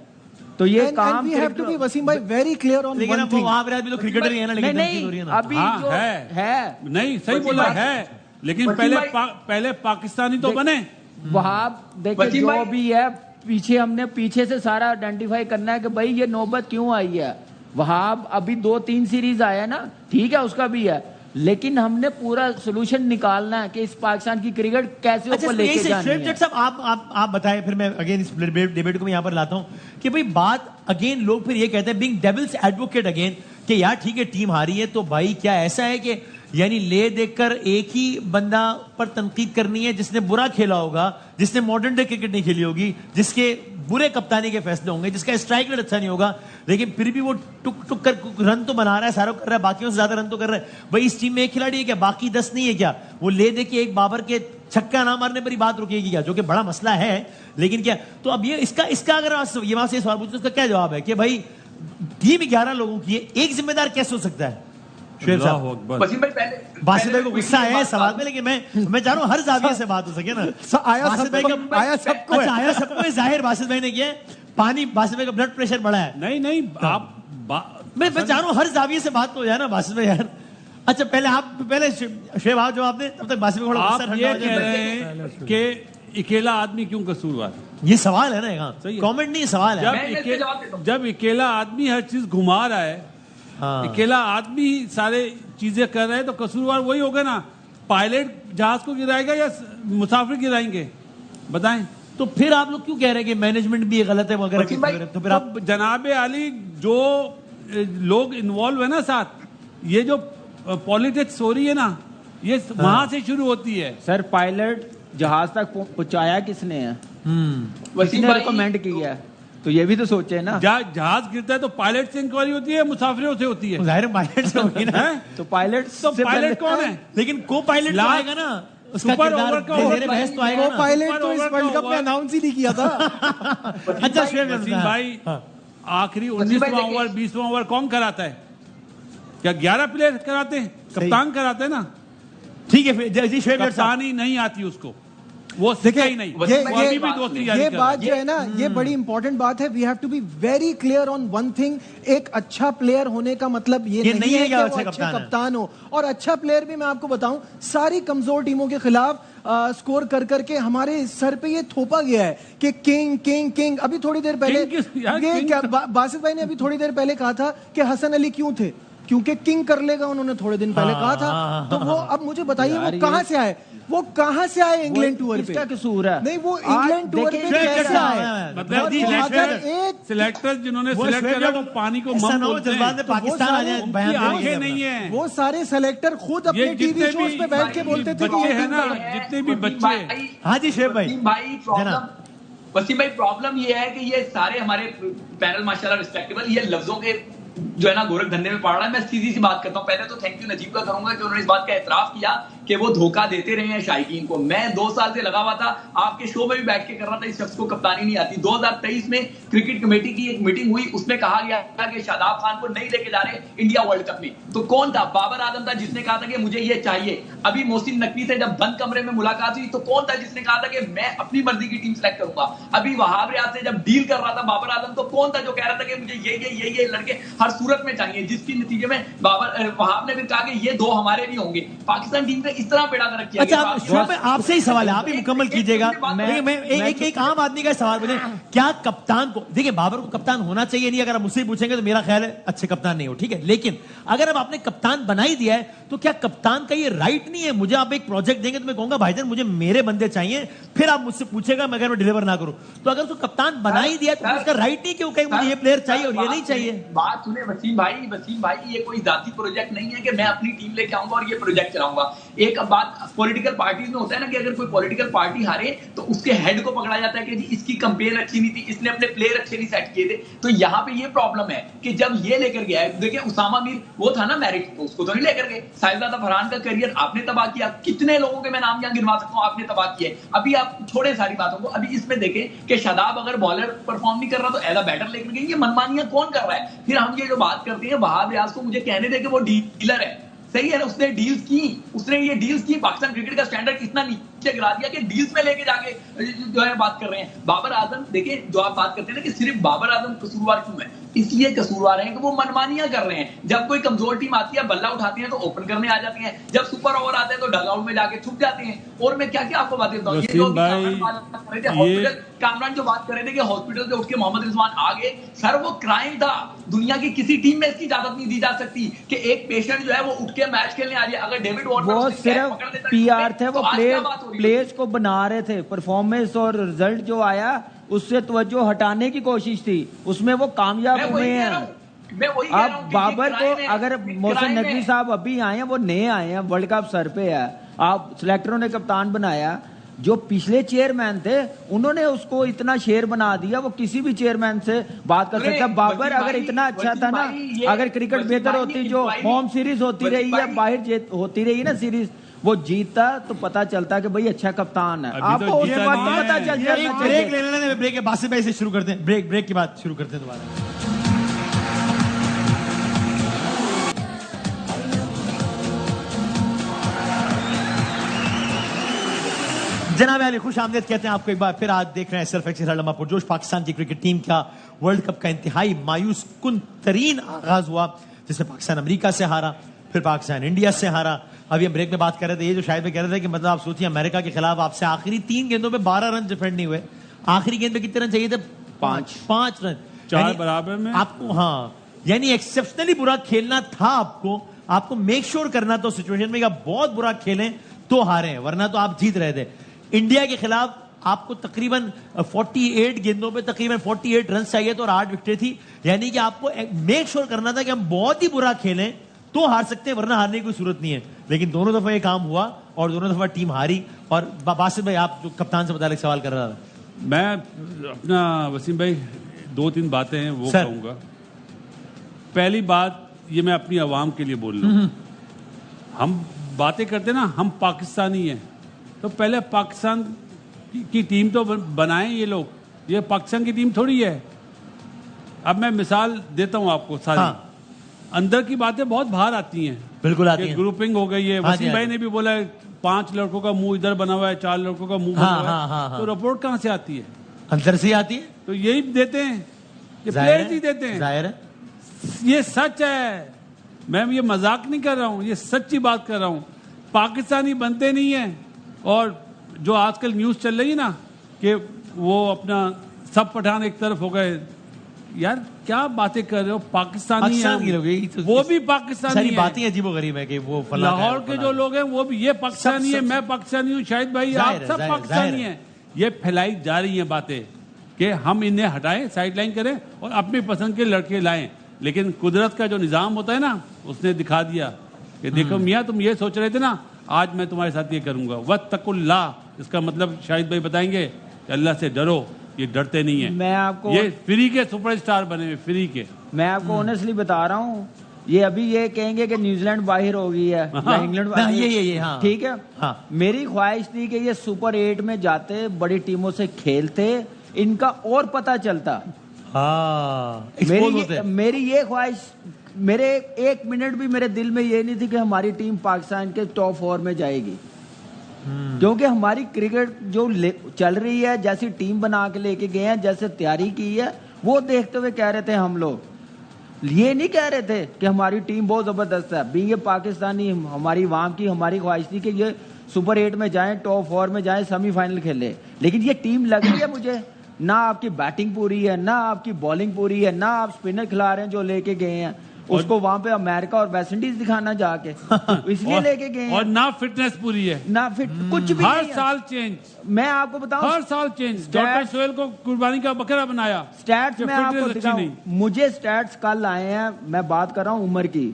[SPEAKER 4] तो ये
[SPEAKER 5] And
[SPEAKER 4] काम
[SPEAKER 5] we have to be Wasim भाई very clear on
[SPEAKER 2] लेकिन
[SPEAKER 5] one
[SPEAKER 2] अब वो
[SPEAKER 5] thing।
[SPEAKER 2] वहां पे भी तो क्रिकेटर ही है ना,
[SPEAKER 4] नहीं
[SPEAKER 2] लेकिन धमकी हो रही है
[SPEAKER 4] नहीं
[SPEAKER 2] ना।
[SPEAKER 4] अभी
[SPEAKER 3] हाँ,
[SPEAKER 4] जो है
[SPEAKER 3] नहीं सही
[SPEAKER 1] वसीम
[SPEAKER 3] बोला
[SPEAKER 1] भाई-
[SPEAKER 3] है, लेकिन
[SPEAKER 1] वसीम
[SPEAKER 3] पहले
[SPEAKER 1] भाई-
[SPEAKER 3] पहले पाकिस्तानी तो बने।
[SPEAKER 4] वहां देखिए
[SPEAKER 1] वसीम
[SPEAKER 4] जो
[SPEAKER 1] भाई-
[SPEAKER 4] भी है पीछे हमने पीछे से सारा आइडेंटिफाई करना है कि भाई ये नौबत क्यों आई है। वहां अभी 2-3 सीरीज आया ना, ठीक है उसका भी है, लेकिन हमने पूरा सोल्यूशन निकालना है कि इस पाकिस्तान की क्रिकेट कैसे
[SPEAKER 2] अच्छा
[SPEAKER 4] ऊपर
[SPEAKER 2] तो यही
[SPEAKER 4] लेके
[SPEAKER 2] से
[SPEAKER 4] जानी
[SPEAKER 2] श्वेत
[SPEAKER 4] है।
[SPEAKER 2] जट साहब आप बताएं, फिर मैं अगेन इस डिबेट को मैं यहाँ पर लाता हूँ कि भाई बात अगेन लोग फिर ये कहते हैं बीइंग डेविल्स एडवोकेट अगेन कि यार ठीक है टीम हारी है तो भाई क्या ऐसा है कि यानी ले देखकर एक ही बंदा पर तनकीद करनी है जिसने बुरा खेला होगा, जिसने मॉडर्न डे क्रिकेट नहीं खेली होगी, जिसके बुरे कप्तानी के फैसले होंगे, जिसका स्ट्राइक रेट अच्छा नहीं होगा, लेकिन फिर भी वो टुक टुक कर रन तो बना रहा है, सारा कर रहा है, बाकियों से ज्यादा रन तो कर रहा है। भाई इस टीम में एक खिलाड़ी है क्या, बाकी 10 नहीं है क्या? वो ले दे के एक बाबर के छक्का ना मारने पर ही बात रुकेगी क्या, जो कि बड़ा मसला है। लेकिन क्या तो अब ये इसका अगर ये वहां से सवाल पूछते उसका क्या जवाब है कि भाई टीम 11 लोगों की है, एक जिम्मेदार कैसे हो सकता है? शेर साहब,
[SPEAKER 3] अल्लाहु अकबर।
[SPEAKER 1] वसीम भाई पहले
[SPEAKER 2] बासित भाई को
[SPEAKER 1] quickly
[SPEAKER 2] गुस्सा आया है
[SPEAKER 1] बात-
[SPEAKER 2] सवाल में, लेकिन मैं चाह रहा हूँ हर जाविये से बात हो सके ना।
[SPEAKER 5] आया
[SPEAKER 2] बासित भाई
[SPEAKER 5] सबको-
[SPEAKER 2] का
[SPEAKER 5] आया सबको है।
[SPEAKER 2] अच्छा, आया सबको है, जाहिर बासित भाई ने किया है। पानी बासित भाई का ब्लड प्रेशर बढ़ा है।
[SPEAKER 3] नहीं आप
[SPEAKER 2] मैं चाह रहा हूँ हर जाविये से बात तो हो जाए ना बासित भाई यार। अच्छा पहले आप पहले शेब आप जवाब दें, तब तक बासित भाई को थोड़ा गुस्सा
[SPEAKER 3] आप
[SPEAKER 2] ठंडा
[SPEAKER 3] ये
[SPEAKER 2] हो
[SPEAKER 3] कह
[SPEAKER 2] जाए।
[SPEAKER 3] रहे हैं कि अकेला आदमी क्यों कसूरवार?
[SPEAKER 2] ये सवाल है ना,
[SPEAKER 3] सही है।
[SPEAKER 2] कमेंट नहीं सवाल है।
[SPEAKER 1] मैं इसके जवाब देता हूं।
[SPEAKER 3] जब अकेला आदमी हर चीज घुमा रहा है,
[SPEAKER 2] हाँ।
[SPEAKER 3] अकेला आदमी सारे चीजें कर रहा है, तो कसूरवार वही होगा ना। पायलट जहाज को गिराएगा या मुसाफिर गिराएंगे? बताएं।
[SPEAKER 2] तो फिर आप लोग क्यों कह रहे हैं कि मैनेजमेंट भी ये गलत है वगैरह?
[SPEAKER 1] वसीम भाई,
[SPEAKER 2] तो फिर आप
[SPEAKER 3] तो जनाब आली जो लोग इन्वॉल्व है ना साथ, ये जो पॉलिटिक्स हो रही है ना, ये वहां से शुरू होती है।
[SPEAKER 4] सर पायलट जहाज तक पहुंचाया किसने है?
[SPEAKER 1] वसीम
[SPEAKER 4] किसने
[SPEAKER 1] भाई
[SPEAKER 4] रिकमेंड किया है? तो ये भी तो सोचे ना।
[SPEAKER 3] जहाज गिरता है तो पायलट से इंक्वायरी होती है, मुसाफिरों से होती है।
[SPEAKER 2] जाहिर पायलट से होगी ना।
[SPEAKER 3] हैं?
[SPEAKER 4] तो पायलट
[SPEAKER 3] तो पायलट कौन है?
[SPEAKER 2] लेकिन को पायलट तो आएगा ना, उसका
[SPEAKER 3] सुपर
[SPEAKER 2] किरदार
[SPEAKER 3] ओवर का
[SPEAKER 2] जेर बहस तो आएगा ना।
[SPEAKER 6] पायलट तो इस
[SPEAKER 3] ओवर का
[SPEAKER 6] वर्ल्ड कप में
[SPEAKER 3] ओवर।
[SPEAKER 6] अनाउंस ही नहीं किया था।
[SPEAKER 2] अच्छा शेर
[SPEAKER 3] वसीम भाई, आखिरी
[SPEAKER 1] वसीम भाई
[SPEAKER 3] 19वां
[SPEAKER 1] देखिए-
[SPEAKER 3] ओवर 20वां ओवर कौन कराता है? क्या 11 प्लेयर कराते हैं? कप्तान कराते हैं ना।
[SPEAKER 2] ठीक है फिर जी शेर साहब।
[SPEAKER 3] कप्तानी नहीं आती उसको, वो सीखा ही नहीं।
[SPEAKER 1] ये-
[SPEAKER 3] वो अभी भी दोस्ती जारी
[SPEAKER 6] ये
[SPEAKER 3] कर
[SPEAKER 6] बात
[SPEAKER 3] रहा
[SPEAKER 6] जो है ना, ये बड़ी इंपॉर्टेंट बात है। We have to be very clear on one thing. एक अच्छा प्लेयर होने का मतलब ये नहीं है कि वो अच्छे कप्तान हो। और अच्छा प्लेयर भी मैं आपको बताऊं, सारी कमजोर टीमों के खिलाफ स्कोर कर करके हमारे सर पे ये थोपा गया है कि किंग किंग किंग। अभी थोड़ी देर पहले
[SPEAKER 3] यार,
[SPEAKER 6] ये
[SPEAKER 3] किंग
[SPEAKER 6] क्या बासित भाई ने अभी थोड़ी देर पहले कहा था कि हसन अली क्यों थे, क्योंकि किंग कर लेगा, उन्होंने थोड़े दिन पहले कहा था। तो वो अब मुझे बताइए
[SPEAKER 4] यार,
[SPEAKER 6] वो कहां से आए? वो कहां से आए इंग्लैंड टूर पे?
[SPEAKER 4] किसका कसूर है?
[SPEAKER 6] नहीं, वो इंग्लैंड टूर पे
[SPEAKER 4] देखिए,
[SPEAKER 6] कैसे आए?
[SPEAKER 3] मतलब जी
[SPEAKER 6] अगर एक
[SPEAKER 3] सिलेक्टर्स जिन्होंने
[SPEAKER 2] वो
[SPEAKER 3] सिलेक्ट
[SPEAKER 2] शेर
[SPEAKER 3] करा
[SPEAKER 2] जब
[SPEAKER 3] वो पानी को
[SPEAKER 2] ऐसा
[SPEAKER 3] मम
[SPEAKER 2] ना हो
[SPEAKER 3] बोलते
[SPEAKER 2] जज्बात
[SPEAKER 3] हैं।
[SPEAKER 2] में पाकिस्तान आ जाए,
[SPEAKER 3] उनकी
[SPEAKER 2] बयान देंगे
[SPEAKER 3] आंखें
[SPEAKER 2] अपना।
[SPEAKER 3] नहीं है।
[SPEAKER 6] वो सारे सेलेक्टर खुद अपने
[SPEAKER 3] ये
[SPEAKER 6] टीवी
[SPEAKER 3] जितने
[SPEAKER 6] शोज
[SPEAKER 3] भी
[SPEAKER 6] पे बैठ के बोलते थे कि
[SPEAKER 3] बच्चे
[SPEAKER 6] ये
[SPEAKER 3] हैं ना,
[SPEAKER 6] टीम है।
[SPEAKER 3] जितने भी बच्चे।
[SPEAKER 2] हाँ जी शेर भाई।
[SPEAKER 1] वसीम भाई प्रॉब्लम ये है कि ये सारे हमारे पैनल माशाल्लाह रिस्पेक्टेबल, ये लफ्जों के जो है ना गोरख धंधे में पड़ रहा है। मैं सीधी सी बात करता हूं। पहले तो थैंक यू नजीब का करूंगा कि उन्होंने इस बात का एतराफ किया कि वो धोखा देते रहे हैं शायकीन को। मैं 2 साल से लगा हुआ था, आपके शो में भी बैठ के कर रहा था, इस शख्स को कप्तानी नहीं आती। 2023 में क्रिकेट कमेटी की एक मीटिंग हुई, उसमें कहा गया था कि शादाब खान को नहीं लेके जा रहे इंडिया वर्ल्ड कप में। तो कौन था? बाबर आजम था जिसने कहा था कि मुझे ये चाहिए। अभी मोहसिन नकवी से जब बंद कमरे में मुलाकात हुई तो कौन था जिसने कहा था कि मैं अपनी मर्जी की टीम सेलेक्ट करूंगा? अभी वहाब रियाज से जब डील कर रहा था बाबर आजम तो कौन था जो कह रहा था कि मुझे ये लड़के हर सूरत में चाहिए, जिसके नतीजे में वहाब ने फिर कहा कि ये 2 हमारे भी होंगे। पाकिस्तान टीम का इस तरह बेड़ा गर्क किया
[SPEAKER 2] अच्छा
[SPEAKER 1] गया।
[SPEAKER 2] शुरू में आपसे ही सवाल है, आप ही मुकम्मल कीजिएगा। मैं एक आम आदमी का सवाल बोले, क्या कप्तान को, देखिए बाबर को कप्तान होना चाहिए नहीं, अगर आप मुझसे पूछेंगे तो मेरा ख्याल है अच्छे कप्तान नहीं हो, ठीक है। लेकिन अगर अब आपने कप्तान बना ही दिया है तो क्या कप्तान का ये राइट नहीं है? मुझे आप एक प्रोजेक्ट देंगे तो मैं कहूंगा भाईजान मुझे मेरे बंदे चाहिए, फिर आप मुझसे पूछेगा मैं अगर मैं डिलीवर ना करूं। तो अगर उसको कप्तान बना ही दिया तो उसका राइट नहीं क्यों कहें मुझे ये प्लेयर चाहिए और ये नहीं चाहिए?
[SPEAKER 1] बात सुने वसीम भाई, ये कोई जाती प्रोजेक्ट नहीं है कि मैं अपनी टीम लेके आऊंगा और ये प्रोजेक्ट चलाऊंगा। एक बात पॉलिटिकल पार्टीज में होता है ना कि अगर कोई पॉलिटिकल पार्टी हारे तो उसके हेड को पकड़ा जाता है कि जी इसकी कंपेन अच्छी नहीं थी, इसने अपने प्लेयर अच्छे नहीं सेट किए थे। तो यहाँ पे ये प्रॉब्लम है कि जब ये लेकर गया है, देखिए उसामा मीर वो था ना मैरिट, उसको तो नहीं लेकर गए। साहिबजादा फरहान का करियर आपने तबाह किया, कितने लोगों के मैं नाम यहाँ गिनवा सकता हूँ आपने तबाह किए। अभी आप छोड़े सारी बातों को, अभी इसमें देखें कि शादाब अगर बॉलर परफॉर्म नहीं कर रहा तो एज अ बैटर लेकर गए। ये मनमानियां कौन कर रहा है? फिर हम ये जो बात करते हैं वहाब रियाज को मुझे कहने दे कि वो डीलर है, सही है ना, उसने डील्स की, उसने ये डील्स की। पाकिस्तान क्रिकेट का स्टैंडर्ड इतना नीचे गिरा दिया कि डील्स में लेके जाके जो है बात कर रहे हैं। बाबर आजम, देखिए जो आप बात करते हैं ना कि सिर्फ बाबर आजम कसूरवार क्यों है, इसलिए कसूरवार हैं कि वो मनमानियां कर रहे हैं। जब कोई कमजोर टीम आती है बल्ला उठाती है तो ओपन करने आ जाती है, जब सुपर ओवर आते हैं तो डगआउट में जाके छुप जाते हैं। और मैं क्या क्या आपको बातें बताऊं, ये जो कामरान जो बात कर रहे थे कि हॉस्पिटल से उठ के मोहम्मद रिजवान आ गए, सर वो क्राइम था। दुनिया की किसी टीम में इसकी इजाजत नहीं दी जा सकती कि एक पेशेंट जो है वो उठ के मैच खेलने आ जाए। अगर डेविड वार्नर
[SPEAKER 4] वो सिर्फ पीआर थे, वो
[SPEAKER 1] तो
[SPEAKER 4] प्लेयर्स को बना रहे थे। परफॉर्मेंस और रिजल्ट जो आया उससे तवज्जो हटाने की कोशिश थी, उसमें वो कामयाब हुए हैं। अब बाबर को अगर मोहसिन नकवी साहब अभी आए हैं, वो नए आए हैं, वर्ल्ड कप सर पे है, आप सिलेक्टरों ने कप्तान बनाया। जो पिछले चेयरमैन थे उन्होंने उसको इतना शेर बना दिया, वो किसी भी चेयरमैन से बात कर सकता। बाबर अगर इतना अच्छा था ना, अगर क्रिकेट बेहतर होती, जो होम सीरीज होती रही है, बाहर होती रही ना सीरीज, वो जीता तो पता चलता कि भाई अच्छा कप्तान है। आपको उसके बाद तो पता चल जाएगा।
[SPEAKER 2] ब्रेक ले लेने ब्रेक के बासित भाई से शुरू करते हैं, ब्रेक के बाद शुरू करते हैं दोबारा। जनाब अली खुश आमदेद कहते हैं आपको एक बार फिर। आज देख रहे हैं सिर्फ एक लम्हा पुरजोश। पाकिस्तान की क्रिकेट टीम का वर्ल्ड कप का इंतहाई मायूस कुन तरीन आगाज हुआ, जिसमें पाकिस्तान अमेरिका से हारा, फिर पाकिस्तान इंडिया से हारा, अभी हम ब्रेक में बात कर रहे थे, ये जो शायद में कह रहे थे कि मतलब आप सोचिए अमेरिका के खिलाफ आपसे आखिरी 3 गेंदों पे 12 रन डिफेंड नहीं हुए, आखिरी गेंद पे कितने रन चाहिए थे? 5 रन,
[SPEAKER 3] 4 बराबर में
[SPEAKER 2] आपको, हाँ, यानी एक्सेप्शनली बुरा खेलना था आपको मेक श्योर करना तो सिचुएशन में बहुत बुरा खेलें तो हारे हैं, वरना तो आप जीत रहे थे। इंडिया के खिलाफ आपको तकरीबन 48 गेंदों पे तकरीबन 48 रन चाहिए तो और 8 विकेटें थी, यानी कि आपको मेक श्योर करना था कि हम बहुत ही बुरा खेलें तो हार सकते हैं, वरना हारने की कोई सूरत नहीं है। लेकिन दोनों दफा ये काम हुआ और दोनों दफा टीम हारी। और बासित भाई, आप जो कप्तान से मुतालिक सवाल कर रहा था,
[SPEAKER 3] मैं अपना वसीम भाई 2-3 बातें हैं वो कहूँगा। पहली बात, ये मैं अपनी आवाम के लिए बोल रहा हूँ। हम बातें करते ना, हम पाकिस्तानी हैं, तो पहले पाकिस्तान की टीम तो बनाएं ये लोग, ये पाकिस्तान की टीम थोड़ी है। अब मैं मिसाल देता हूँ आपको सारी। हाँ। अंदर की बातें बहुत बाहर आती हैं,
[SPEAKER 2] बिल्कुल आती हैं।
[SPEAKER 3] ग्रुपिंग हो गई है, वसीम भाई ने भी बोला है 5 लड़कों का मुंह इधर बना हुआ है, 4 लड़कों का मुंह बना हुआ है, तो रिपोर्ट कहाँ से आती है?
[SPEAKER 2] अंदर से आती है,
[SPEAKER 3] तो यही देते हैं, ये प्लेयर्स ही देते हैं।
[SPEAKER 2] जाहिर है,
[SPEAKER 3] ये सच है, मैं ये मजाक नहीं कर रहा हूँ, ये सच्ची बात कर रहा हूँ। पाकिस्तानी बनते नहीं है। और जो आजकल न्यूज़ चल रही है ना कि वो अपना सब पठान एक तरफ हो गए, यार क्या बातें कर रहे हो? पाकिस्तानी हैं,
[SPEAKER 2] तो
[SPEAKER 3] वो भी पाकिस्तानी हैं।
[SPEAKER 2] बातें अजीबोगरीब है कि वो
[SPEAKER 3] लाहौर के जो लोग हैं वो भी, ये पाकिस्तानी है, मैं पाकिस्तानी हूँ, शाहिद भाई आप सब पाकिस्तानी हैं। ये फैलाई जा रही हैं बातें कि हम इन्हें हटाएं, साइडलाइन करें और अपनी पसंद के लड़के लाएं। लेकिन कुदरत का जो निज़ाम होता है ना, उसने दिखा दिया कि देखो मियाँ, तुम ये सोच रहे थे ना, आज मैं तुम्हारे साथ ये करूंगा। वत्तकुल्लाह, इसका मतलब शाहिद भाई बताएंगे कि अल्लाह से डरो। ये डरते नहीं है।
[SPEAKER 4] मैं आपको,
[SPEAKER 3] ये फ्री के सुपरस्टार बने हुए, फ्री के।
[SPEAKER 4] मैं आपको ऑनेस्टली बता रहा हूँ, ये अभी ये कहेंगे कि न्यूजीलैंड बाहर हो गई है या इंग्लैंड बाहर,
[SPEAKER 2] ये हाँ,
[SPEAKER 4] ठीक है।
[SPEAKER 2] हाँ।
[SPEAKER 4] मेरी ख्वाहिश थी कि ये सुपर 8 में जाते, बड़ी टीमों से खेलते, इनका और पता चलता।
[SPEAKER 2] हाँ,
[SPEAKER 4] मेरी ये ख्वाहिश, मेरे 1 मिनट भी मेरे दिल में ये नहीं थी कि हमारी टीम पाकिस्तान के टॉप 4 में जाएगी, क्योंकि हमारी क्रिकेट जो चल रही है, जैसी टीम बना के लेके गए हैं, जैसे तैयारी की है, वो देखते हुए कह रहे थे हम लोग। ये नहीं कह रहे थे कि हमारी टीम बहुत जबरदस्त है। बीइंग ए पाकिस्तानी, हमारी आवाम की हमारी ख्वाहिश थी कि ये सुपर 8 में जाएं, टॉप 4 में जाएं, सेमीफाइनल खेले। लेकिन ये टीम लग रही है मुझे, ना आपकी बैटिंग पूरी है, ना आपकी बॉलिंग पूरी है, ना आप स्पिनर खिला रहे हैं जो लेके गए हैं उसको वहां पे अमेरिका और वेस्ट इंडीज दिखाना जाके, इसलिए लेके गए हैं।
[SPEAKER 3] और ना फिटनेस पूरी है,
[SPEAKER 4] ना फिट, कुछ भी
[SPEAKER 3] हर
[SPEAKER 4] नहीं
[SPEAKER 3] साल चेंज।
[SPEAKER 4] मैं आपको बताऊं,
[SPEAKER 3] हर साल चेंज। डॉक्टर सोहेल को कुर्बानी का बकरा बनाया।
[SPEAKER 4] स्टैट्स में आपको दिखाऊं, मुझे स्टैट्स कल आए हैं, मैं बात कर रहा हूं उमर की,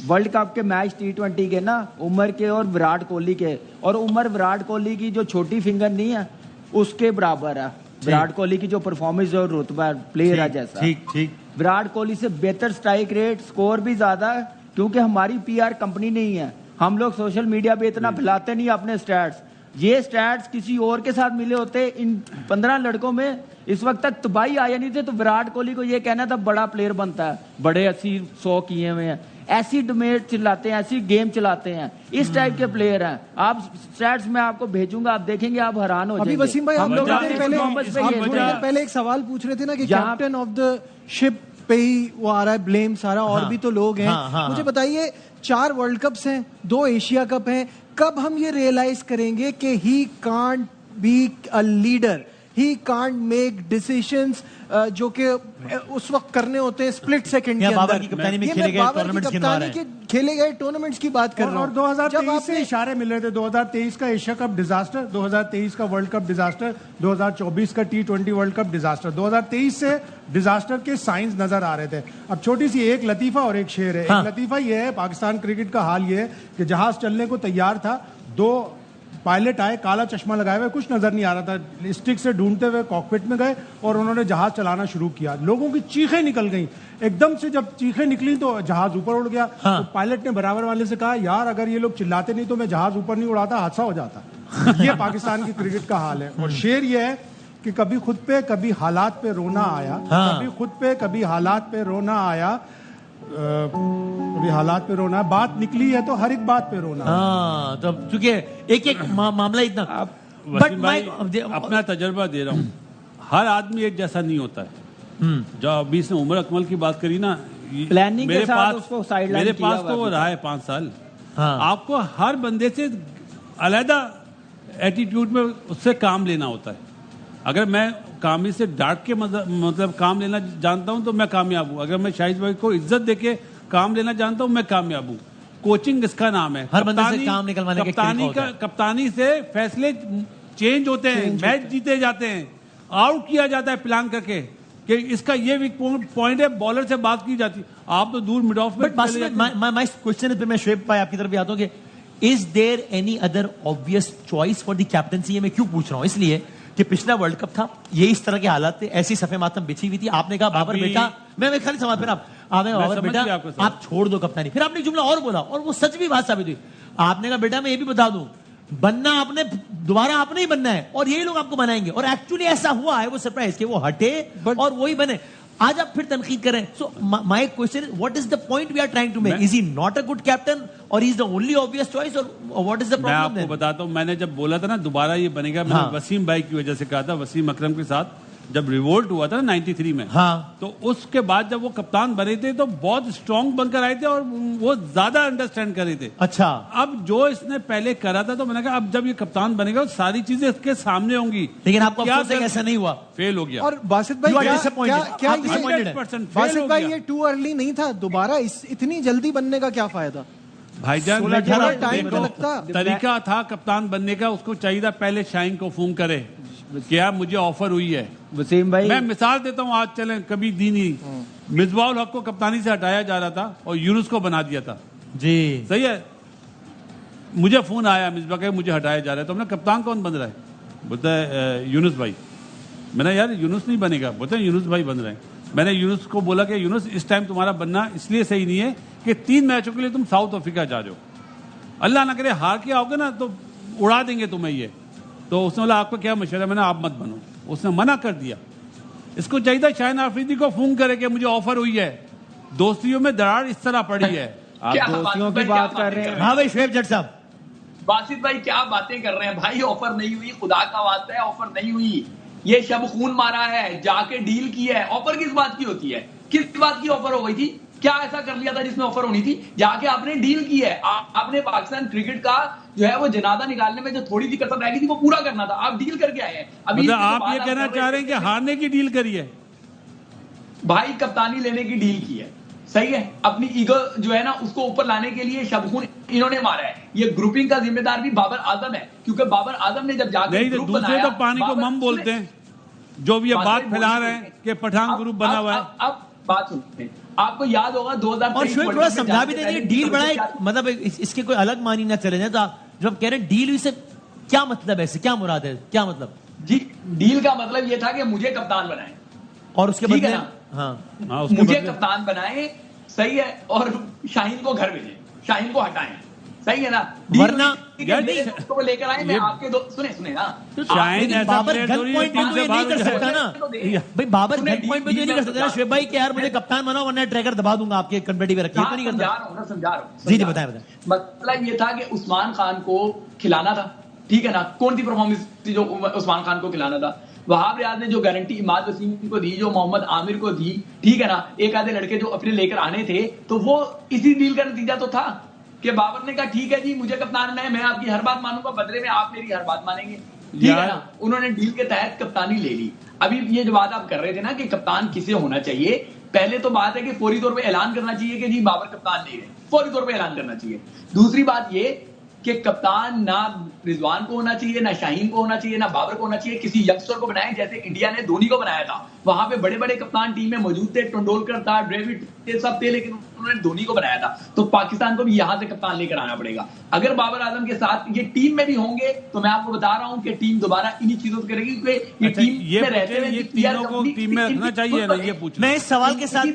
[SPEAKER 4] वर्ल्ड कप के मैच T20 के ना, उमर के और विराट कोहली के। और उमर विराट कोहली की जो छोटी फिंगर नहीं है उसके बराबर है। विराट कोहली की जो परफॉर्मेंस और रुतबा प्लेयर है जैसा,
[SPEAKER 2] ठीक
[SPEAKER 4] विराट कोहली से बेहतर स्ट्राइक रेट, स्कोर भी ज्यादा है, क्योंकि हमारी PR कंपनी नहीं है। हम लोग सोशल मीडिया पे इतना फैलाते नहीं अपने स्टैट्स। ये स्टैट्स किसी और के साथ मिले होते, इन 15 लड़कों में इस वक्त तक तबाही आया नहीं थे। तो विराट कोहली को ये कहना था बड़ा प्लेयर बनता है, बड़े 80-100 किए हुए हैं, ऐसी डोमेट चलाते हैं, ऐसी गेम चलाते हैं, इस टाइप के प्लेयर हैं। आप स्टैट्स में आपको भेजूंगा, आप देखेंगे, आप हैरान हो जाएंगे।
[SPEAKER 6] अभी वसीम भाई, हम लोग
[SPEAKER 4] पहले
[SPEAKER 6] पहले एक सवाल पूछ रहे थे ना कि कैप्टन ऑफ द शिप पे ही वो आ रहा है ब्लेम सारा, और भी तो लोग हैं। मुझे बताइए, 4 वर्ल्ड कप्स हैं, 2 एशिया कप हैं, कब हम ये रियलाइज करेंगे कि he can't be a leader, he can't make decisions जो कि उस वक्त करने होते हैं स्प्लिट सेकंड के अंदर।
[SPEAKER 2] बाबर की कप्तानी में खेले गए टूर्नामेंट्स गिनवा रहे हैं,
[SPEAKER 6] खेले गए टूर्नामेंट्स की बात कर रहा हूं।
[SPEAKER 5] और 2023 से इशारे मिल रहे थे, 2023 का एशिया कप डिजास्टर, 2023 का वर्ल्ड कप डिजास्टर, 2024 का T20 वर्ल्ड कप डिजास्टर, 2023 से डिजास्टर के साइंस नजर आ रहे थे। अब छोटी सी एक लतीफा और एक शेर है। एक लतीफा ये है, पाकिस्तान क्रिकेट का हाल ये है कि जहाज चलने को तैयार था, 2 पायलट आए, काला चश्मा लगाए हुए, कुछ नजर नहीं आ रहा था, स्टिक से ढूंढते हुए कॉकपिट में गए और उन्होंने जहाज चलाना शुरू किया। लोगों की चीखें निकल गई, एकदम से जब चीखें निकली तो जहाज ऊपर उड़ गया। तो पायलट ने बराबर वाले से कहा, यार अगर ये लोग चिल्लाते नहीं तो मैं जहाज ऊपर नहीं उड़ाता, हादसा हो जाता। ये पाकिस्तान की क्रिकेट का हाल है। और शेर ये है कि कभी खुद पे कभी हालात पे रोना आया, कभी खुद पे कभी हालात पे रोना आया, अभी हालात पे रोना, बात निकली है तो हर एक बात पे रोना।
[SPEAKER 2] हाँ, तो चूंकि एक मामला इतना,
[SPEAKER 3] वसीम भाई अपना तजर्बा दे रहा हूँ, हर आदमी एक जैसा नहीं होता है। जो अभी से उमर अकमल की बात करी ना,
[SPEAKER 4] प्लानिंग
[SPEAKER 3] मेरे
[SPEAKER 4] के साथ
[SPEAKER 3] पास
[SPEAKER 4] उसको साइडलाइन
[SPEAKER 3] मेरे
[SPEAKER 4] किया
[SPEAKER 3] पास तो वो रहा है 5 साल,
[SPEAKER 2] हाँ।
[SPEAKER 3] आपको हर बंदे से अलहदा एटीट्यूड में उससे काम लेना होता है। अगर मैं कामी से डांट के मतलब काम लेना जानता हूं तो मैं कामयाब हूं। अगर मैं शाहिद भाई को इज्जत देके काम लेना जानता हूं मैं कामयाब हूं। कोचिंग इसका नाम है।
[SPEAKER 2] हर बंदे से काम निकलवाने का एक तरीका होता है।
[SPEAKER 3] कप्तानी से फैसले चेंज होते हैं, मैच जीते जाते हैं, आउट किया जाता है प्लान करके कि इसका ये वीक पॉइंट है, बॉलर से बात की जाती है। आप तो दूर मिड ऑफ में चले जाते हैं।
[SPEAKER 2] माय क्वेश्चन इज, मैं शोएब भाई आपकी तरफ भी आता हूं कि is there any other obvious choice for the captaincy? मैं क्यों पूछ रहा हूं, इसलिए कि पिछला वर्ल्ड कप था, ये इस तरह के हालात थे, ऐसी सफे मातम बिछी हुई थी, आपने कहा बाबर बेटा, मैं खाली समाज फिर बाबर बेटा आप छोड़ दो कप्तानी। फिर आपने जुमला और बोला और वो सच भी बात साबित हुई। आपने कहा बेटा मैं ये भी बता दूं, बनना आपने दोबारा आपने ही बनना है और यही लोग आपको बनाएंगे। और एक्चुअली ऐसा हुआ है, वो सरप्राइज कि वो हटे और वही बने। आज आप फिर तनकीद करें। So my question, what is the point we are trying to make? Is he not a good captain और is the only obvious choice, और व्हाट इज द प्रॉब्लम?
[SPEAKER 3] मैं आपको बताता हूं, मैंने जब बोला था ना दोबारा ये बनेगा, मैंने वसीम भाई की वजह से कहा था। वसीम अकरम के साथ जब रिवोल्ट हुआ था ना 93 में,
[SPEAKER 2] हाँ,
[SPEAKER 3] तो उसके बाद जब वो कप्तान बने थे तो बहुत स्ट्रांग बनकर आए थे और वो ज्यादा अंडरस्टैंड कर रहे थे।
[SPEAKER 2] अच्छा,
[SPEAKER 3] अब जो इसने पहले करा था तो मैंने कहा अब जब ये कप्तान बनेगा तो सारी चीजें इसके सामने होंगी।
[SPEAKER 2] लेकिन आपको अफसोस है कि ऐसा नहीं हुआ,
[SPEAKER 3] फेल हो गया।
[SPEAKER 6] और बासित भाई
[SPEAKER 2] You are
[SPEAKER 6] क्या
[SPEAKER 2] disappointed.
[SPEAKER 6] क्या
[SPEAKER 2] आप
[SPEAKER 6] ये
[SPEAKER 2] disappointed हैं।
[SPEAKER 3] 100% फेल
[SPEAKER 6] बासित
[SPEAKER 3] हो
[SPEAKER 6] भाई
[SPEAKER 3] गया।
[SPEAKER 6] ये टू अर्ली नहीं था? दोबारा इतनी जल्दी बनने का क्या फायदा?
[SPEAKER 3] भाईजान
[SPEAKER 2] 16-18
[SPEAKER 3] देखो,
[SPEAKER 6] टाइम तो लगता।
[SPEAKER 3] तरीका था कप्तान बनने का, उसको चाहिए था पहले शाहीन को फोन करे क्या मुझे ऑफर हुई है।
[SPEAKER 4] वसीम भाई
[SPEAKER 3] मैं मिसाल देता हूं, आज चले कभी दी नहीं, मिसबाउल हक को कप्तानी से हटाया जा रहा था और यूनुस को बना दिया था।
[SPEAKER 2] जी
[SPEAKER 3] सही है। मुझे फोन आया मिसबा का मुझे हटाया जा रहा है, तो हमने कप्तान कौन बन रहा है? बोलता है यूनुस भाई। मैंने यार यूनुस नहीं बनेगा। बोलते हैं यूनुस भाई बन रहे हैं। मैंने यूनुस को बोला कि यूनुस इस टाइम तुम्हारा बनना इसलिए सही नहीं है कि 3 मैचों के लिए तुम साउथ अफ्रीका जा रहे हो, अल्लाह ना करे हार के आओगे ना तो उड़ा देंगे तुम्हें ये। तो उसने बोला आपको क्या मशवरा? मैंने आप मत बनो। उसने मना कर दिया। इसको चाहिए था शाहीन आफरीदी को फोन करे कि मुझे ऑफर हुई है। दोस्तियों में दरार इस तरह पड़ी है।
[SPEAKER 4] आप
[SPEAKER 1] क्या
[SPEAKER 4] दोस्तियों
[SPEAKER 1] बात-
[SPEAKER 4] की
[SPEAKER 1] क्या
[SPEAKER 4] बात
[SPEAKER 1] बातें
[SPEAKER 4] कर रहे हैं।
[SPEAKER 2] हाँ भाई शोएब जट साहब,
[SPEAKER 1] बासित भाई क्या बातें कर रहे हैं भाई? ऑफर नहीं हुई, खुदा का वास्ता है ऑफर नहीं हुई। ये शब खून मारा है, जाके डील की है। ऑफर किस बात की होती है? किस बात की ऑफर हो गई थी? क्या ऐसा कर लिया था जिसमें ऑफर होनी थी? जाके आपने डील की है। आपने पाकिस्तान क्रिकेट का जो है वो जनादा निकालने में जो थोड़ी सी कसर रह गई थी वो पूरा करना था। आप डील करके आए हैं। अभी
[SPEAKER 3] मतलब
[SPEAKER 1] इसके
[SPEAKER 3] आप
[SPEAKER 1] बाद
[SPEAKER 3] ये कहना
[SPEAKER 1] कर
[SPEAKER 3] चाह रहे हैं कि हारने की डील करी है?
[SPEAKER 1] भाई कप्तानी लेने की डील की है, सही है। अपनी ईगो जो है ना उसको ऊपर लाने के लिए शबखून इन्होंने मारा है। ये ग्रुपिंग का जिम्मेदार भी बाबर आजम है, क्योंकि बाबर आजम ने जब जाकर
[SPEAKER 3] नहीं तो
[SPEAKER 1] ग्रुप
[SPEAKER 3] दूसरे
[SPEAKER 1] बनाया,
[SPEAKER 3] तो पानी को
[SPEAKER 1] बाबर-
[SPEAKER 3] मम बोलते हैं, जो भी ये
[SPEAKER 1] बात
[SPEAKER 3] बात
[SPEAKER 1] नहीं
[SPEAKER 3] फैला
[SPEAKER 1] बोलते
[SPEAKER 3] रहे हैं
[SPEAKER 1] हैं।
[SPEAKER 3] कि पठान ग्रुप बना हुआ है।
[SPEAKER 1] अब बात सुनते हैं। आपको याद होगा 2023
[SPEAKER 2] और शोएब थोड़ा समझा भी देंगे डील बढ़ाए, मतलब इसके कोई अलग मानी ना चले जाए। तो आप जब आप कह रहे हैं डील से क्या मतलब है, इससे क्या मुराद है, क्या मतलब?
[SPEAKER 1] जी, डील का मतलब ये था कि मुझे कप्तान बनाए
[SPEAKER 2] और उसके
[SPEAKER 1] ठीक है
[SPEAKER 2] बदले
[SPEAKER 1] ना?
[SPEAKER 2] हाँ,
[SPEAKER 3] हाँ, उसके
[SPEAKER 1] मुझे
[SPEAKER 3] बदले-
[SPEAKER 1] कप्तान बनाए, सही है, और शाहीन को घर भेजे, शाहीन को हटाएं, सही है ना?
[SPEAKER 2] वरना
[SPEAKER 1] यार
[SPEAKER 3] नहीं,
[SPEAKER 1] को लेकर आए, मैं आपके दो सुने ना।
[SPEAKER 3] शाहीन
[SPEAKER 2] लेकिन
[SPEAKER 3] ऐसा
[SPEAKER 2] बाबर
[SPEAKER 3] प्लेयर
[SPEAKER 2] गन
[SPEAKER 3] थोड़ी
[SPEAKER 2] पॉइंट
[SPEAKER 3] टीम
[SPEAKER 2] पे
[SPEAKER 3] से
[SPEAKER 2] ये
[SPEAKER 3] बाहर
[SPEAKER 2] नहीं कर
[SPEAKER 3] हो
[SPEAKER 2] सकता
[SPEAKER 3] जाएगा।
[SPEAKER 2] ना भाई। बाबर
[SPEAKER 1] सुने,
[SPEAKER 2] गन पॉइंट पे तो ये
[SPEAKER 1] डील
[SPEAKER 2] नहीं कर सकता ना शोएब भाई कि यार मुझे कप्तान बनाओ वरना ट्रैकर दबा दूंगा आपके कन्वर्टी में रखिए, तो नहीं
[SPEAKER 1] समझा
[SPEAKER 2] करता।
[SPEAKER 1] रहा हूँ ना, समझा रहा हूँ।
[SPEAKER 2] जी जी बताएं बताएं।
[SPEAKER 1] मतलब ये था कि उस्मान खान को खिलाना था, ठीक है ना? कौन सी परफॉर्मेंस थी जो उस्मान खान को खिलाना था? वहाब रियाज ने जो गारंटी इमाद वसीम को दी, जो मोहम्मद आमिर को दी, ठीक है ना? एक आधे लड़के जो अपने लेकर आने थे, तो वो इसी डील का नतीजा तो था कि बाबर ने कहा ठीक है जी मुझे कप्तान बनाए, मैं आपकी हर बात मानूंगा, बदले में आप मेरी हर बात मानेंगे, ठीक है ना? उन्होंने डील के तहत कप्तानी ले ली। अभी ये जो बात आप कर रहे थे ना कि कप्तान किसे होना चाहिए, पहले तो बात है कि फौरी तौर पे ऐलान करना चाहिए कि जी बाबर कप्तान नहीं है, फौरी तौर पे ऐलान करना चाहिए। दूसरी बात ये कि कप्तान ना रिजवान को होना चाहिए, ना शाहीन को होना चाहिए, ना बाबर को होना चाहिए, किसी यंगस्टर को बनाए जैसे इंडिया ने धोनी को बनाया था। वहां पे बड़े बड़े कप्तान टीम में मौजूद थे, तेंदुलकर था, द्रविड़ ये सब थे, लेकिन उन्होंने धोनी को बनाया था। तो पाकिस्तान को भी यहां से कप्तान लेकर आना पड़ेगा। अगर बाबर आजम के साथ ये टीम में भी होंगे तो मैं आपको बता रहा हूं कि टीम दोबारा इन्हीं चीजों से करेगी, क्योंकि ये
[SPEAKER 3] अच्छा,
[SPEAKER 1] टीम
[SPEAKER 3] ये
[SPEAKER 1] में रहते हुए
[SPEAKER 3] ये
[SPEAKER 1] इनकी PR
[SPEAKER 3] तीनों को
[SPEAKER 1] कंपनी-
[SPEAKER 3] टीम में रखना चाहिए ना, ये पूछ
[SPEAKER 2] मैं इस सवाल के साथ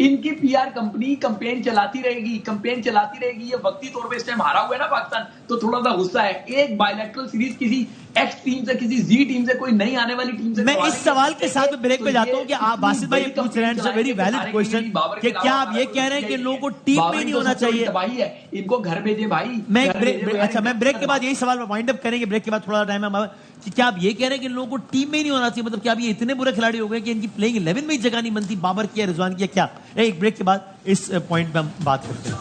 [SPEAKER 1] इनकी पीआर कंपनी कंपेन चलाती रहेगी। ये वक्ती तौर पे इस टाइम हारा हुआ है ना पाकिस्तान, तो थोड़ा सा गुस्सा है। एक बायलैटरल सीरीज किसी एक्स टीम से, किसी जी टीम से, कोई नहीं आने वाली टीम से
[SPEAKER 2] मैं
[SPEAKER 1] करवा
[SPEAKER 2] इस
[SPEAKER 1] देंगे।
[SPEAKER 2] सवाल के साथ ब्रेक पे
[SPEAKER 1] तो
[SPEAKER 2] जाता
[SPEAKER 1] ये
[SPEAKER 2] हूं कि आप बासित भाई
[SPEAKER 1] बड़ी
[SPEAKER 2] पूछ रहे हैं,
[SPEAKER 1] कंपेन
[SPEAKER 2] वेरी
[SPEAKER 1] चलाएंगे
[SPEAKER 2] वैलिड
[SPEAKER 1] सारे
[SPEAKER 2] क्वेश्चन
[SPEAKER 1] के बाबर
[SPEAKER 2] कि
[SPEAKER 1] के
[SPEAKER 2] क्या
[SPEAKER 1] अलावा
[SPEAKER 2] आप ये कह रहे हैं कि लोगों को टीम में
[SPEAKER 1] बाबर
[SPEAKER 2] नहीं
[SPEAKER 1] तो
[SPEAKER 2] होना
[SPEAKER 1] सबसे बड़ी
[SPEAKER 2] चाहिए?
[SPEAKER 1] तबाही है, इनको घर भेजे भाई।
[SPEAKER 2] मैं
[SPEAKER 1] घर भेजे भाई,
[SPEAKER 2] अच्छा मैं ब्रेक के बाद यही सवाल वाइंड अप करेंगे, ब्रेक के बाद थोड़ा टाइम है हमारा, कि क्या आप ये कह रहे हैं कि इन लोगों को टीम में ही नहीं होना चाहिए? मतलब क्या आप ये इतने बुरे खिलाड़ी हो गए कि इनकी प्लेइंग 11 में ही जगह नहीं बनती? बाबर की या रिजवान की या क्या? एक ब्रेक के बाद इस पॉइंट पे हम बात करते हैं।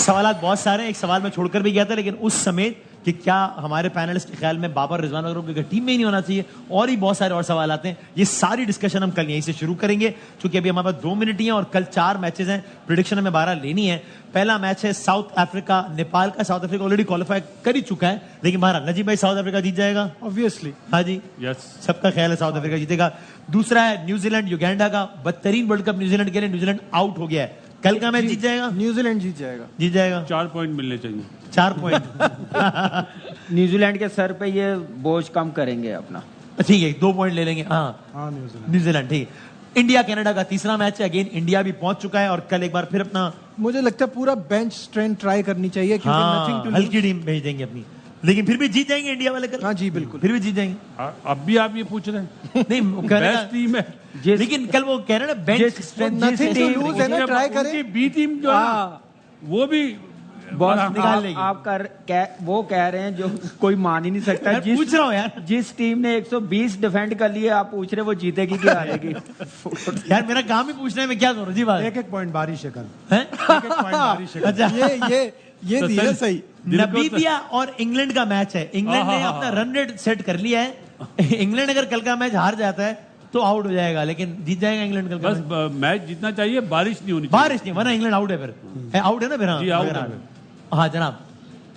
[SPEAKER 2] सवालात बहुत सारे हैं, एक सवाल मैं छोड़कर भी गया था, लेकिन उस समय कि क्या हमारे पैनलिस्ट के ख्याल में बाबर रिजवान वगैरह की टीम में ही नहीं होना चाहिए, और ही बहुत सारे और सवाल आते हैं। ये सारी डिस्कशन हम कल यहीं से शुरू करेंगे, क्योंकि अभी हमारे पास 2 मिनट ही हैं और कल 4 मैचेस हैं। प्रेडिक्शन हमें 12 लेनी है। पहला मैच है साउथ अफ्रीका नेपाल का। साउथ अफ्रीका ऑलरेडी क्वालिफाई कर ही चुका है, लेकिन बहरहाल नजीब भाई साउथ अफ्रीका जीत जाएगा
[SPEAKER 6] ऑब्वियसली।
[SPEAKER 2] हाँ जी,
[SPEAKER 3] यस,
[SPEAKER 2] सबका ख्याल है साउथ अफ्रीका जीतेगा। दूसरा है न्यूजीलैंड युगांडा का। बदतरीन वर्ल्ड कप न्यूजीलैंड के लिए, न्यूजीलैंड आउट हो गया है। कल का मैच जीत जाएगा,
[SPEAKER 6] न्यूजीलैंड जीत जाएगा।
[SPEAKER 2] जीत जाएगा।
[SPEAKER 3] 4 पॉइंट मिलने चाहिए।
[SPEAKER 2] 4 पॉइंट
[SPEAKER 4] न्यूजीलैंड के सर पे ये बोझ कम करेंगे अपना।
[SPEAKER 2] ठीक है, 2 पॉइंट ले लेंगे। हाँ,
[SPEAKER 5] न्यूजीलैंड।
[SPEAKER 2] न्यूजीलैंड ठीक है। इंडिया कनाडा का तीसरा मैच है, अगेन इंडिया भी पहुंच चुका है, और कल एक बार फिर अपना
[SPEAKER 6] मुझे लगता है पूरा बेंच स्ट्रेंथ ट्राई करनी चाहिए, क्योंकि नथिंग टू
[SPEAKER 2] हल्की टीम भेज देंगे अपनी, लेकिन फिर भी जीत जाएंगे इंडिया वाले कल।
[SPEAKER 6] हाँ जी, बिल्कुल।
[SPEAKER 2] फिर भी जीत जाएंगे।
[SPEAKER 3] अब भी आप ये पूछ रहे हैं?
[SPEAKER 2] नहीं,
[SPEAKER 3] बेस्ट टीम है,
[SPEAKER 2] लेकिन कल वो कह रहे हैं bench strength
[SPEAKER 6] nothing to lose है ना, ट्राई करें।
[SPEAKER 3] उनकी बी टीम जो है ना, वो भी
[SPEAKER 4] बॉस
[SPEAKER 2] निकाल लेगी।
[SPEAKER 4] वो कह रहे हैं जो कोई मान ही नहीं सकता।
[SPEAKER 2] मैं पूछ रहा हूँ यार,
[SPEAKER 4] जिस टीम ने 120 डिफेंड कर लिए, आप पूछ रहे वो जीतेगी कि हारेगी?
[SPEAKER 2] यार मेरा काम ही पूछना है, मैं क्या करूँ जी बात।
[SPEAKER 5] 1-1 पॉइंट बारिश है कल।
[SPEAKER 2] हैं?
[SPEAKER 5] 1-1 पॉइंट बारिश है कल।
[SPEAKER 2] अच्छा,
[SPEAKER 6] ये
[SPEAKER 3] तो
[SPEAKER 6] धीरे
[SPEAKER 3] सर-
[SPEAKER 6] सही।
[SPEAKER 2] नबीबिया और इंग्लैंड का मैच है। इंग्लैंड ने अपना रन रेट सेट कर लिया है। इंग्लैंड अगर कल का मैच हार जाता है तो आउट हो जाएगा, लेकिन जीत जाएगा इंग्लैंड कल का
[SPEAKER 3] बस
[SPEAKER 2] मैच।
[SPEAKER 3] मैच जीतना चाहिए, बारिश नहीं होनी चाहिए।
[SPEAKER 2] बारिश नहीं, वरना इंग्लैंड आउट है फिर। आउट है ना फिर? हाँ,
[SPEAKER 3] जी, out
[SPEAKER 2] अगर
[SPEAKER 3] है।
[SPEAKER 2] हाँ जनाब,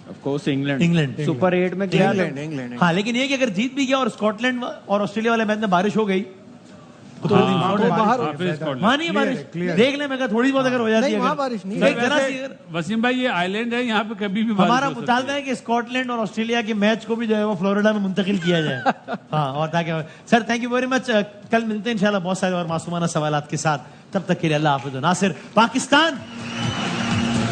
[SPEAKER 4] of course England.
[SPEAKER 2] England.
[SPEAKER 4] Super 8 में गया तो-
[SPEAKER 6] इंग्लैंड
[SPEAKER 2] हाँ, लेकिन ये कि अगर जीत भी गया और स्कॉटलैंड और ऑस्ट्रेलिया वाले मैच में बारिश हो गई तो
[SPEAKER 3] हाँ,
[SPEAKER 5] वहाँ
[SPEAKER 6] तो बाहर
[SPEAKER 3] हाँ, फिर स्कॉटलैंड।
[SPEAKER 2] वहाँ नहीं है बारिश।
[SPEAKER 5] clear है।
[SPEAKER 2] देख ले, मैं कहा थोड़ी बहुत अगर हो जाती
[SPEAKER 6] नहीं,
[SPEAKER 2] है
[SPEAKER 6] वहाँ
[SPEAKER 2] अगर-
[SPEAKER 6] बारिश नहीं
[SPEAKER 2] एक
[SPEAKER 6] है।
[SPEAKER 2] जरा सी
[SPEAKER 3] वैसे
[SPEAKER 2] अगर-
[SPEAKER 3] वसीम भाई, ये आइलैंड है, यहाँ पे कभी भी बारिश
[SPEAKER 2] हमारा
[SPEAKER 3] हो सकती
[SPEAKER 2] मुतालबा है कि स्कॉटलैंड और ऑस्ट्रेलिया के मैच को भी जो है वो फ्लोरिडा में मुंतकिल किया जाए। हाँ, और ताकि sir thank you very much. कल मिलते हैं इंशाल्लाह बहुत सारे और मासूमाना सवालात के साथ। तब तक के लिए अल्लाह हाफिज़। नासिर, पाकिस्तान